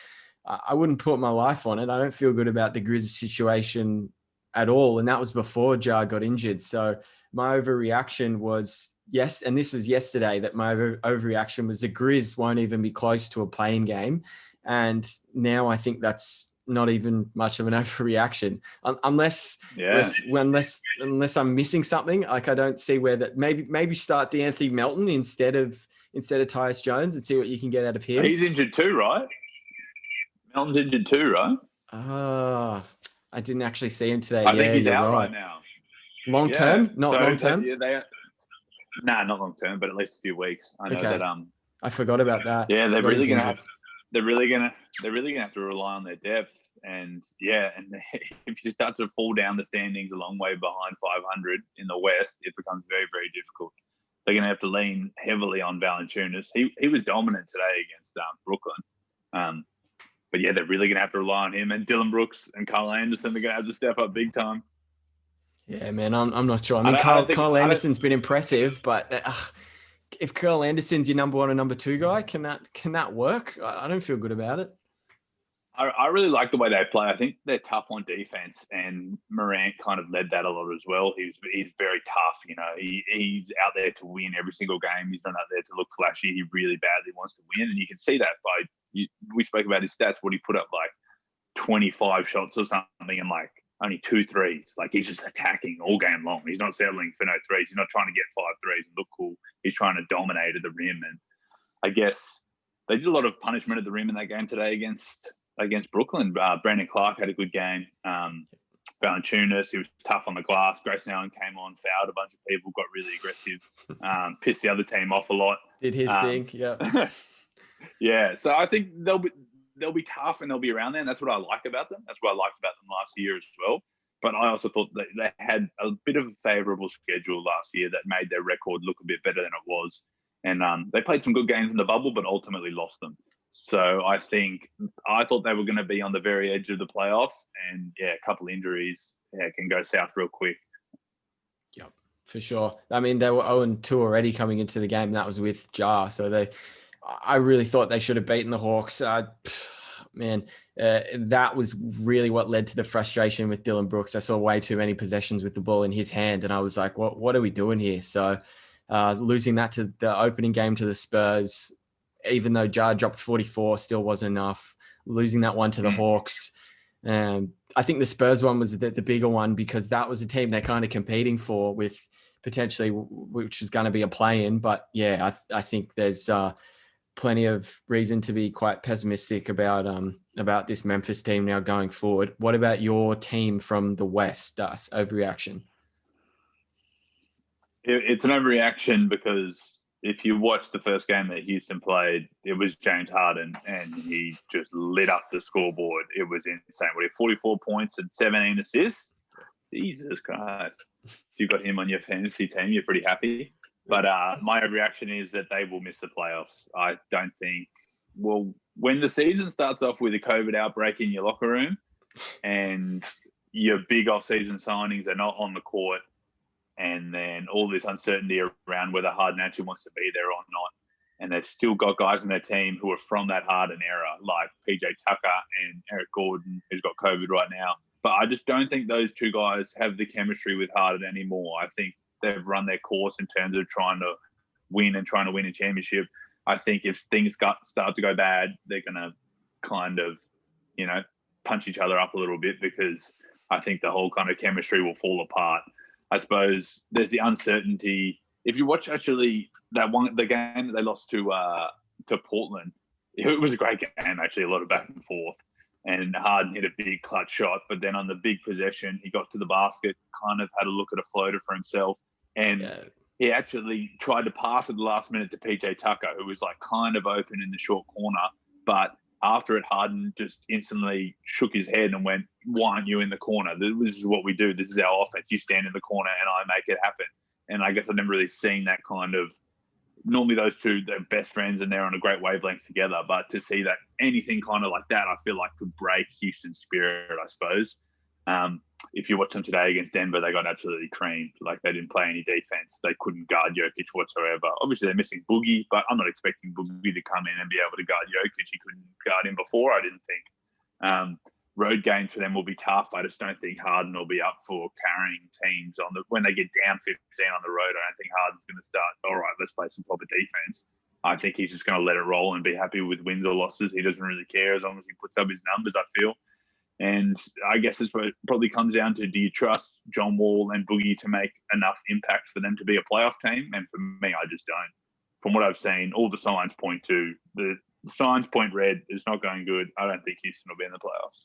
I wouldn't put my life on it. I don't feel good about the Grizz situation at all. And that was before Ja got injured. So my overreaction was, yes, and this was yesterday, that my overreaction was the Grizz won't even be close to a playing game. And now I think that's not even much of an overreaction, unless I'm missing something. Like, I don't see where that. Maybe start D'Anthony Melton instead of Tyus Jones and see what you can get out of him. He's injured too, right? Melton's injured too, right? I didn't actually see him today. I think he's out right now. Long term? Not long term? Not long term, but at least a few weeks. I know that. I forgot about that. Yeah, they're really gonna have to rely on their depth. And if you start to fall down the standings a long way behind 500 in the West, it becomes very, very difficult. They're gonna have to lean heavily on Valanciunas. He was dominant today against Brooklyn. But yeah, they're really going to have to rely on him. And Dylan Brooks and Carl Anderson are going to have to step up big time. Yeah, man, I'm not sure. I mean, Carl Anderson's been impressive, but if Carl Anderson's your number 1 and number 2 guy, can that work? I don't feel good about it. I really like the way they play. I think they're tough on defense, and Morant kind of led that a lot as well. He's very tough. He's out there to win every single game. He's not out there to look flashy. He really badly wants to win, and you can see that by we spoke about his stats. What he put up, like 25 shots or something, and like only 2 threes. Like he's just attacking all game long. He's not settling for no threes. He's not trying to get 5 threes and look cool. He's trying to dominate at the rim. And I guess they did a lot of punishment at the rim in that game today against Brooklyn. Brandon Clark had a good game. Valanciunas, he was tough on the glass. Grayson Allen came on, fouled a bunch of people, got really aggressive, pissed the other team off a lot. Did his thing, yeah. Yeah, so I think they'll be tough and they'll be around there, and that's what I like about them. That's what I liked about them last year as well. But I also thought that they had a bit of a favourable schedule last year that made their record look a bit better than it was. And they played some good games in the bubble, but ultimately lost them. So I thought they were going to be on the very edge of the playoffs, and yeah, a couple injuries can go south real quick. Yep, for sure. I mean, they were 0-2 already coming into the game, and that was with Jar. So I really thought they should have beaten the Hawks. That was really what led to the frustration with Dylan Brooks. I saw way too many possessions with the ball in his hand, and I was like, what are we doing here? So losing that to the opening game to the Spurs, even though Jar dropped 44, still wasn't enough. Losing that one to the Hawks. I think the Spurs one was the bigger one, because that was a team they're kind of competing for, with potentially, which is going to be a play-in. But yeah, I think there's plenty of reason to be quite pessimistic about this Memphis team now going forward. What about your team from the West, Overreaction? It's an overreaction because if you watch the first game that Houston played, it was James Harden, and he just lit up the scoreboard. It was insane. What, 44 points and 17 assists? Jesus Christ. If you got him on your fantasy team, you're pretty happy. But my overreaction is that they will miss the playoffs. I don't think, well, when the season starts off with a COVID outbreak in your locker room and your big off-season signings are not on the court, and then all this uncertainty around whether Harden actually wants to be there or not, and they've still got guys on their team who are from that Harden era, like PJ Tucker and Eric Gordon, who's got COVID right now. But I just don't think those two guys have the chemistry with Harden anymore. I think they've run their course in terms of trying to win a championship. I think if things start to go bad, they're going to kind of, punch each other up a little bit, because I think the whole kind of chemistry will fall apart. I suppose there's the uncertainty. If you watch actually the game that they lost to Portland, it was a great game, actually, a lot of back and forth. And Harden hit a big clutch shot, but then on the big possession, he got to the basket, kind of had a look at a floater for himself, and he actually tried to pass at the last minute to PJ Tucker, who was like kind of open in the short corner. But after it, Harden just instantly shook his head and went, "Why aren't you in the corner? This is what we do. This is our offense. You stand in the corner and I make it happen." And I guess I've never really seen that kind of. Normally those two, they're best friends and they're on a great wavelength together. But to see that anything kind of like that, I feel like could break Houston's spirit, I suppose. If you watch them today against Denver, they got absolutely creamed. Like, they didn't play any defense. They couldn't guard Jokic whatsoever. Obviously, they're missing Boogie, but I'm not expecting Boogie to come in and be able to guard Jokic. He couldn't guard him before, I didn't think. Road games for them will be tough. I just don't think Harden will be up for carrying teams when they get down 15 on the road. I don't think Harden's going to start, all right, let's play some proper defense. I think he's just going to let it roll and be happy with wins or losses. He doesn't really care as long as he puts up his numbers, I feel. And I guess it's what it probably comes down to, do you trust John Wall and Boogie to make enough impact for them to be a playoff team? And for me, I just don't. From what I've seen, all the signs point to the signs point red. It's not going good. I don't think Houston will be in the playoffs.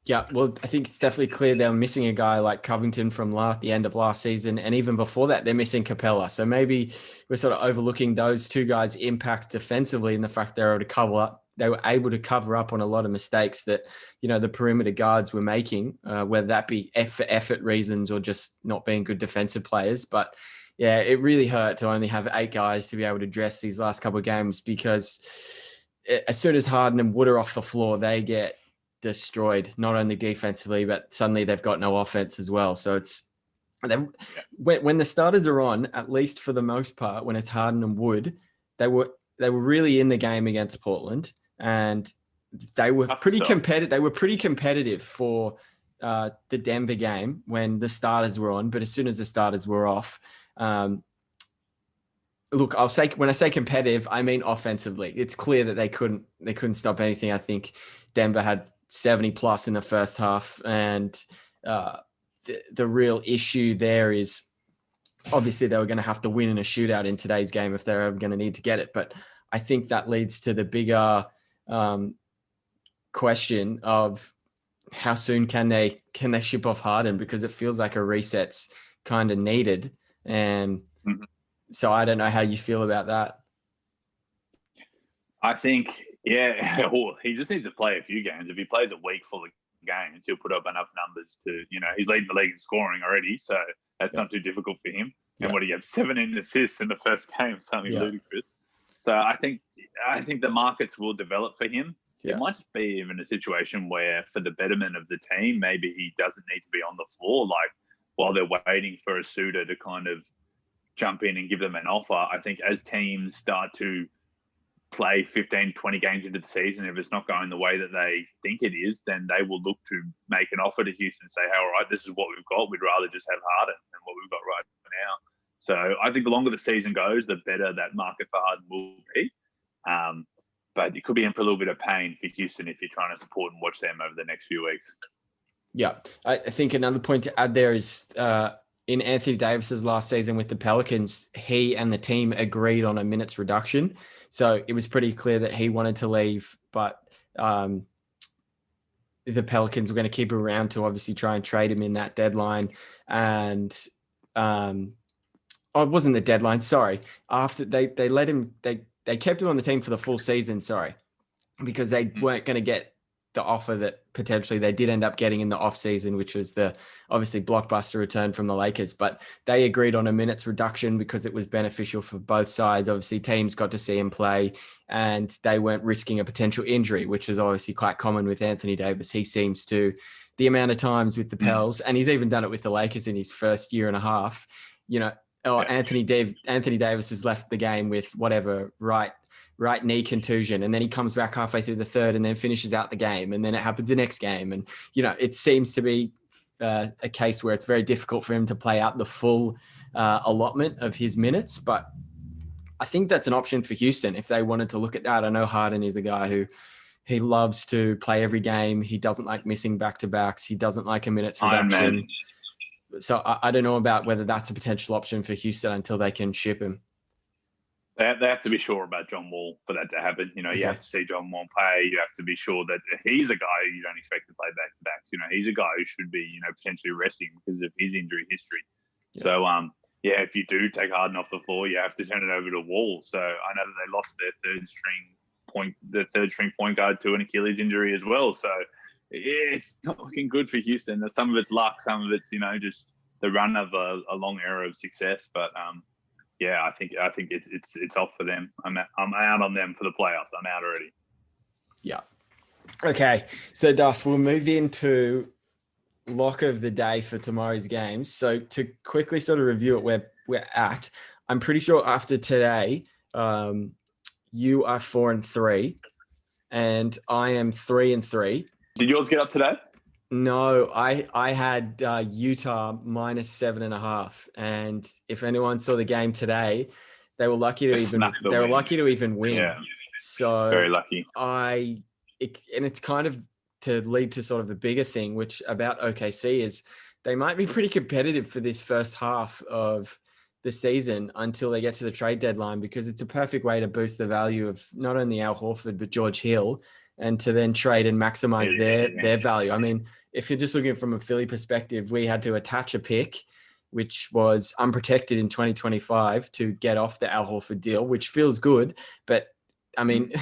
Yeah, well, I think it's definitely clear they're missing a guy like Covington from the end of last season. And even before that, they're missing Capella. So maybe we're sort of overlooking those two guys' impact defensively, and the fact they were able to cover up on a lot of mistakes that, the perimeter guards were making, whether that be for effort reasons or just not being good defensive players. But yeah, it really hurt to only have 8 guys to be able to dress these last couple of games, because as soon as Harden and Wood are off the floor, they get destroyed, not only defensively, but suddenly they've got no offense as well. So it's when the starters are on, at least for the most part, when it's Harden and Wood, they were really in the game against Portland, and they were pretty competitive. They were pretty competitive for the Denver game when the starters were on, but as soon as the starters were off, look, I'll say when I say competitive, I mean offensively. It's clear that they couldn't stop anything. I think Denver had 70 plus in the first half, and the real issue there is obviously they were going to have to win in a shootout in today's game if they're ever going to need to get it. But I think that leads to the bigger question of how soon can they ship off Harden, because it feels like a reset's kind of needed. And so I don't know how you feel about that. I think, yeah, well, he just needs to play a few games. If he plays a week full of games, he'll put up enough numbers to, he's leading the league in scoring already, so that's not too difficult for him. And what do you have? 17 assists in the first game, something ludicrous. So I think the markets will develop for him. It might just be even a situation where, for the betterment of the team, maybe he doesn't need to be on the floor, like while they're waiting for a suitor to kind of jump in and give them an offer. I think as teams start to play 15, 20 games into the season, if it's not going the way that they think it is, then they will look to make an offer to Houston and say, hey, all right, this is what we've got. We'd rather just have Harden than what we've got right now. So I think the longer the season goes, the better that market for Harden will be. But it could be in for a little bit of pain for Houston if you're trying to support and watch them over the next few weeks. Yeah. I think another point to add there is in Anthony Davis's last season with the Pelicans, he and the team agreed on a minutes reduction. So it was pretty clear that he wanted to leave, but the Pelicans were going to keep him around to obviously try and trade him in that deadline. And it wasn't the deadline. Sorry. After they let him, they kept him on the team for the full season. Sorry, because they weren't going to get the offer that potentially they did end up getting in the off season, which was the obviously blockbuster return from the Lakers. But they agreed on a minutes reduction because it was beneficial for both sides. Obviously, teams got to see him play and they weren't risking a potential injury, which is obviously quite common with Anthony Davis. He seems to, the amount of times with the Pels, and he's even done it with the Lakers in his first year and a half, Anthony Davis has left the game with whatever, right knee contusion, and then he comes back halfway through the third and then finishes out the game, and then it happens the next game. And it seems to be a case where it's very difficult for him to play out the full allotment of his minutes. But I think that's an option for Houston if they wanted to look at that. I know Harden is a guy who he loves to play every game. He doesn't like missing back-to-backs. He doesn't like a minutes reduction. So I don't know about whether that's a potential option for Houston until they can ship him. They have to be sure about John Wall for that to happen. You have to see John Wall play. You have to be sure that he's a guy you don't expect to play back-to-backs. He's a guy who should be, potentially resting because of his injury history. Yeah. So, if you do take Harden off the floor, you have to turn it over to Wall. So I know that they lost their third string point guard to an Achilles injury as well. So it's not looking good for Houston. Some of it's luck, some of it's just the run of a long era of success. But I think it's off for them. I'm out on them for the playoffs. I'm out already. Yeah. Okay. So Dus, we'll move into lock of the day for tomorrow's games. So to quickly sort of review it where we're at, I'm pretty sure after today, you are 4-3, and I am 3-3. Did yours get up today? No, I had Utah -7.5, and if anyone saw the game today, they were lucky to even win. Yeah. So very lucky. And it's kind of to lead to sort of a bigger thing, which about OKC is they might be pretty competitive for this first half of the season until they get to the trade deadline, because it's a perfect way to boost the value of not only Al Horford but George Hill, and to then trade and maximize their value. I mean, if you're just looking from a Philly perspective, we had to attach a pick, which was unprotected in 2025 to get off the Al Horford deal, which feels good. But I mean,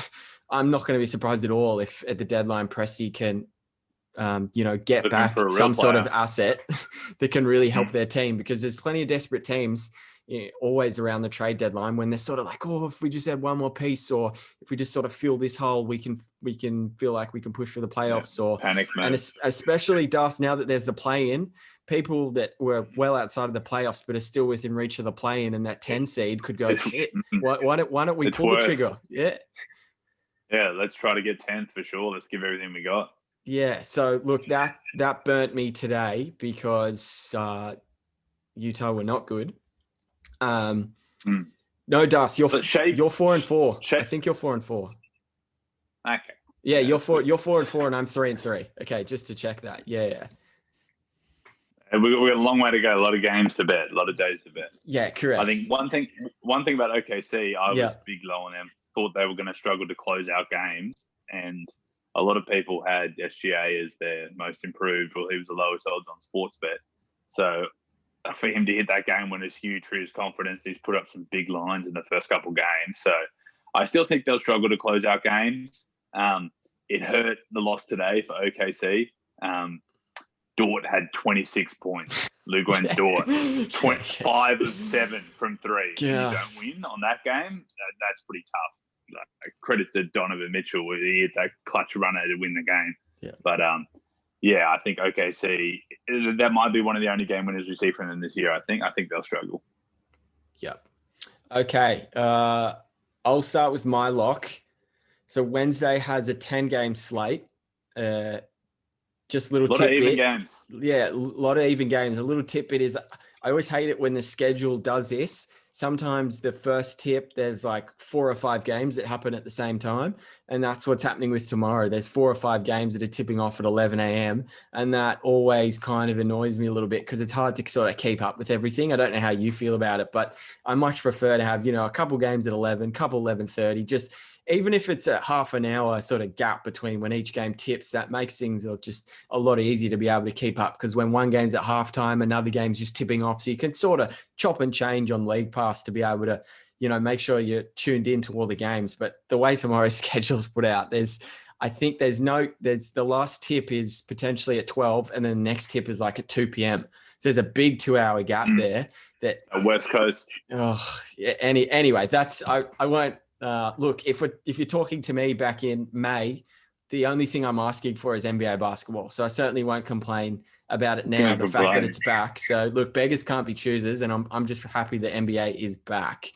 I'm not going to be surprised at all if at the deadline Presti can, get back some sort of asset that can really help their team, because there's plenty of desperate teams always around the trade deadline when they're sort of like, oh, if we just had one more piece, or if we just sort of fill this hole, we can feel like we can push for the playoffs. Or panic mode. And especially Dust, now that there's the play-in, people that were well outside of the playoffs but are still within reach of the play-in, and that 10 seed could go, shit, why don't we pull the trigger? Yeah. Yeah, let's try to get 10th for sure. Let's give everything we got. Yeah, so look, that burnt me today because Utah were not good. No, Das, But shape, you're 4-4. I shape. think you're 4-4. Okay. Yeah, Yeah, that's good. you're 4-4, and I'm 3-3. Okay, just to check that. Yeah, yeah. And we got a long way to go. A lot of games to bet. A lot of days to bet. Yeah, I correct. think one thing about OKC, I Yeah. was big low on them. Thought they were going to struggle to close out games, and a lot of people had SGA as their most improved. Well, he was the lowest odds on Sportsbet. So for him to hit that game when it's huge for his confidence, he's put up some big lines in the first couple games. So I still think they'll struggle to close out games. It hurt the loss today for OKC. Dort had 26 points. Lou Guen's Dort, 5 of 7 from 3. And you don't win on that game, that's pretty tough. Like, credit to Donovan Mitchell. He hit that clutch runner to win the game. Yeah. But, I think OKC, that might be one of the only game winners we see from them this year. I think they'll struggle. Yep. Okay. I'll start with my lock. So Wednesday has a 10-game slate. Just a little tidbit. Of even games. Yeah, a lot of even games. A little tidbit is I always hate it when the schedule does this. Sometimes the first tip, there's like 4 or 5 games that happen at the same time. And that's what's happening with tomorrow. There's 4 or 5 games that are tipping off at 11 a.m. And that always kind of annoys me a little bit because it's hard to sort of keep up with everything. I don't know how you feel about it, but I much prefer to have, a couple games at 11, couple 11:30, just even if it's a half an hour sort of gap between when each game tips, that makes things just a lot easier to be able to keep up. Because when one game's at halftime, another game's just tipping off. So you can sort of chop and change on League Pass to be able to, make sure you're tuned into all the games. But the way tomorrow's schedule's put out, there's the last tip is potentially at 12 and then the next tip is like at 2 p.m. So there's a big 2-hour gap there. That West Coast. Oh, yeah, anyway, I won't. Look, if you're talking to me back in May, the only thing I'm asking for is NBA basketball. So I certainly won't complain about it now, the fact that it's back. So look, beggars can't be choosers, and I'm just happy the NBA is back.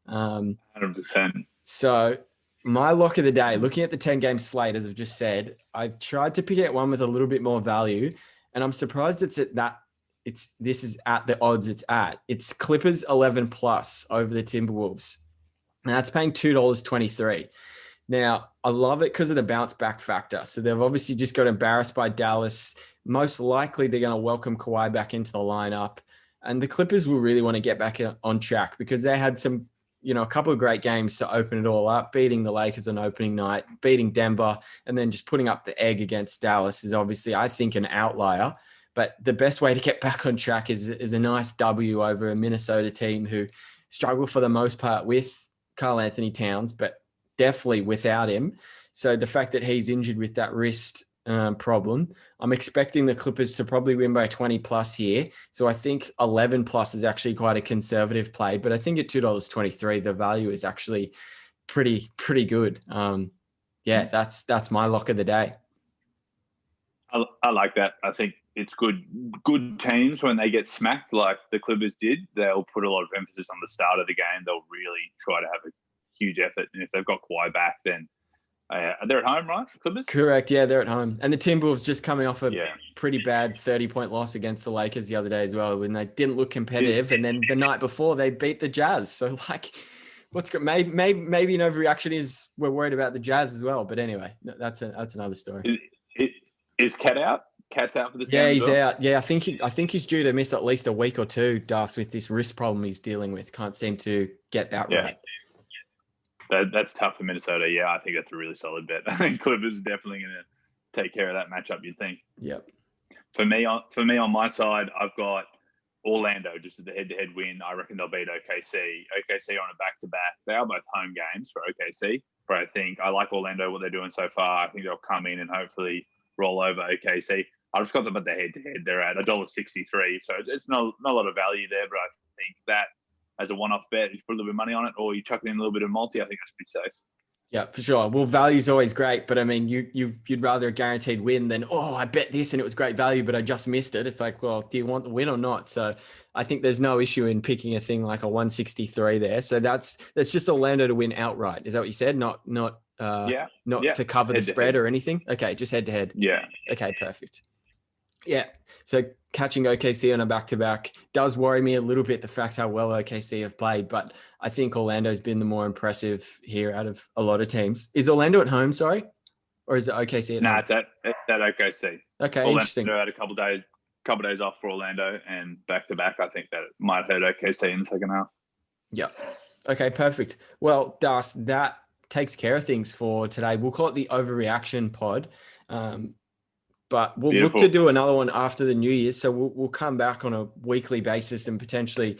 100%. So my lock of the day, looking at the 10-game slate, as I've just said, I've tried to pick out one with a little bit more value, and I'm surprised it's at that. This is at the odds it's at. It's Clippers 11 plus over the Timberwolves. And that's paying $2.23. Now, I love it because of the bounce back factor. So they've obviously just got embarrassed by Dallas. Most likely they're going to welcome Kawhi back into the lineup. And the Clippers will really want to get back on track because they had some, a couple of great games to open it all up, beating the Lakers on opening night, beating Denver, and then just putting up the egg against Dallas is obviously, I think, an outlier. But the best way to get back on track is a nice W over a Minnesota team who struggle for the most part with Karl Anthony Towns, but definitely without him. So the fact that he's injured with that wrist problem, I'm expecting the Clippers to probably win by 20 plus here. So I think 11 plus is actually quite a conservative play, but I think at $2.23, the value is actually pretty good. That's my lock of the day. I like that. I think it's good teams when they get smacked like the Clippers did, they'll put a lot of emphasis on the start of the game. They'll really try to have a huge effort. And if they've got Kawhi back, then they're at home, right, Clippers? Correct. Yeah, they're at home. And the Timberwolves just coming off a pretty bad 30-point loss against the Lakers the other day as well, when they didn't look competitive. And then the night before, they beat the Jazz. So, what's good? Maybe an overreaction is we're worried about the Jazz as well. But anyway, that's another story. Is Cat out? Cat's out for this game? Yeah, he's out. Yeah, I think he's due to miss at least a week or two, Das, with this wrist problem he's dealing with. Can't seem to get that right. That's tough for Minnesota. Yeah, I think that's a really solid bet. I think Clippers is definitely going to take care of that matchup, you'd think. Yep. For me on my side, I've got Orlando just as the head-to-head win. I reckon they'll beat OKC. OKC are on a back-to-back. They are both home games for OKC, but I think I like Orlando, what they're doing so far. I think they'll come in and hopefully roll over OKC. I've just got them at the head-to-head. They're at $1.63, so it's not a lot of value there, but I think that as a one-off bet, you put a little bit of money on it, or you chuck in a little bit of multi, I think that's pretty safe. Yeah, for sure. Well, value's always great, but I mean, you'd rather a guaranteed win than, I bet this and it was great value, but I just missed it. It's like, well, do you want the win or not? So I think there's no issue in picking a thing like a 163 there. So that's just Orlando to win outright. Is that what you said? Not to cover the spread or anything? Okay, just head to head. Yeah. Okay, perfect. Yeah. So catching OKC on a back-to-back does worry me a little bit, the fact how well OKC have played, but I think Orlando's been the more impressive here out of a lot of teams. Is Orlando at home, sorry? Or is it OKC at Nah, home? it's at OKC. Okay, Orlando interesting. had a couple days off for Orlando, and back to back. I think that might hurt OKC in the second half. Yeah. Okay, perfect. Well, Das, that takes care of things for today. We'll call it the Overreaction pod. But we'll look to do another one after the New Year's. So we'll come back on a weekly basis and potentially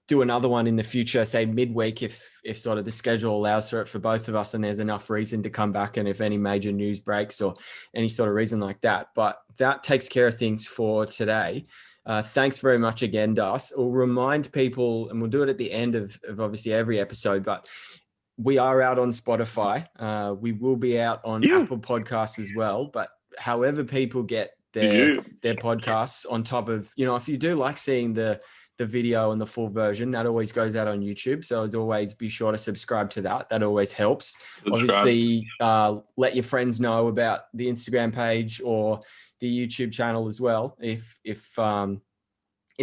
do another one in the future, say midweek, if sort of the schedule allows for it for both of us and there's enough reason to come back and if any major news breaks or any sort of reason like that. But that takes care of things for today. Thanks very much again, Das. We'll remind people, and we'll do it at the end of obviously every episode, but we are out on Spotify. We will be out on Apple Podcasts as well. But however people get their podcasts on top of, if you do like seeing the video and the full version, that always goes out on YouTube. So as always, be sure to subscribe to that. That always helps. Obviously, let your friends know about the Instagram page or the YouTube channel as well, if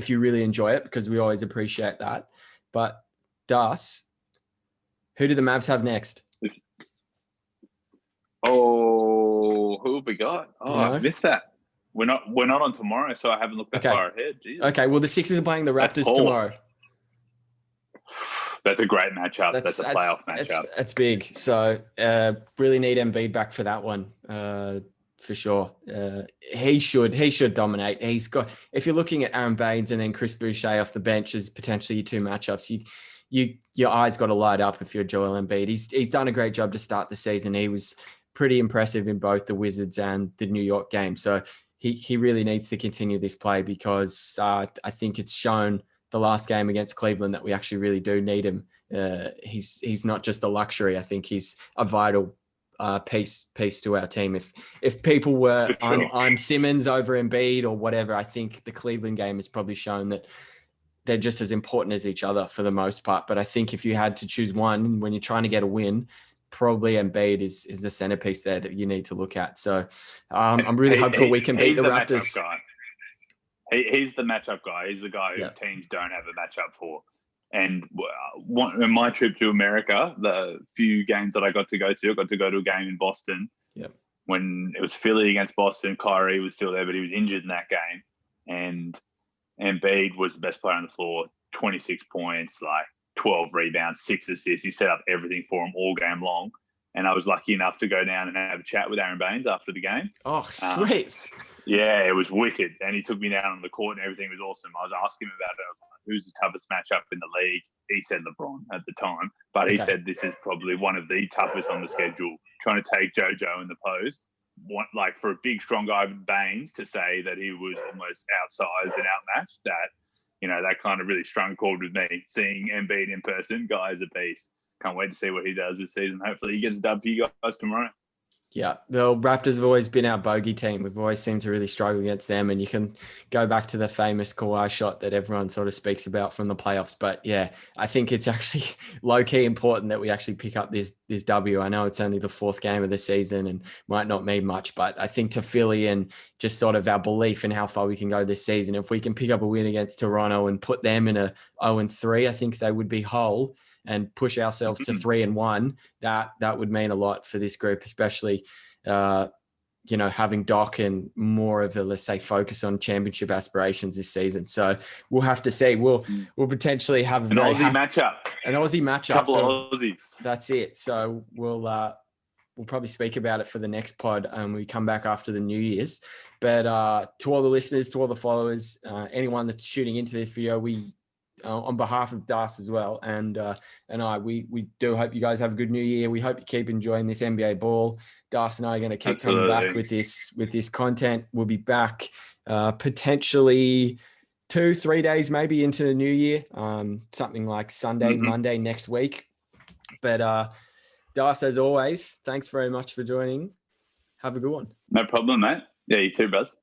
you really enjoy it, because we always appreciate that. But Das, who do the Mavs have next? Oh, who have we got? Oh, I've missed that. We're not on tomorrow, so I haven't looked that far ahead. Jesus. Okay, well, the Sixers are playing the Raptors tomorrow. That's a great matchup. That's a playoff matchup. That's big. So really need Embiid back for that one, for sure. He should dominate. If you're looking at Aaron Baines and then Chris Boucher off the bench as potentially your two matchups, your eyes got to light up if you're Joel Embiid. He's done a great job to start the season. He was pretty impressive in both the Wizards and the New York game. So he really needs to continue this play, because I think it's shown the last game against Cleveland that we actually really do need him. He's not just a luxury. I think he's a vital piece to our team. If people were I'm Simmons over Embiid or whatever, I think the Cleveland game has probably shown that they're just as important as each other for the most part. But I think if you had to choose one when you're trying to get a win, probably Embiid is the centerpiece there that you need to look at. So I'm really hopeful we can beat the Raptors. He's the matchup guy. He's the guy who teams don't have a matchup for. And in my trip to America, the few games that I got to go to a game in Boston. Yep. When it was Philly against Boston, Kyrie was still there, but he was injured in that game. And Embiid was the best player on the floor, 26 points, 12 rebounds, 6 assists. He set up everything for him all game long. And I was lucky enough to go down and have a chat with Aaron Baines after the game. Oh, sweet. Yeah, it was wicked. And he took me down on the court and everything was awesome. I was asking him about it. I was like, who's the toughest matchup in the league? He said LeBron at the time. But he said this is probably one of the toughest on the schedule. Trying to take JoJo in the post. For a big, strong guy with Baines to say that he was almost outsized and outmatched, that kind of really strung a chord with me. Seeing Embiid in person, guy is a beast. Can't wait to see what he does this season. Hopefully he gets a dub for you guys tomorrow. Yeah, the Raptors have always been our bogey team. We've always seemed to really struggle against them, and you can go back to the famous Kawhi shot that everyone sort of speaks about from the playoffs. But yeah, I think it's actually low-key important that we actually pick up this W. I know it's only the 4th game of the season and might not mean much, but I think to Philly and just sort of our belief in how far we can go this season, if we can pick up a win against Toronto and put them in a 0-3, I think they would be whole and push ourselves to 3-1, that would mean a lot for this group, especially, having Doc and more of a, let's say, focus on championship aspirations this season. So we'll have to see. We'll potentially have an Aussie matchup. An Aussie matchup. Couple of Aussies. That's it. So we'll probably speak about it for the next pod and we come back after the New Year's. But to all the listeners, to all the followers, anyone that's shooting into this video, we on behalf of Das as well and I, we do hope you guys have a good New Year. We hope you keep enjoying this NBA ball. Das and I are going to keep coming back with this content. We'll be back potentially 2-3 days maybe into the new year, something like Sunday, Monday next week. But Das, as always, thanks very much for joining. Have a good one. No problem, mate. Yeah, you too, bros.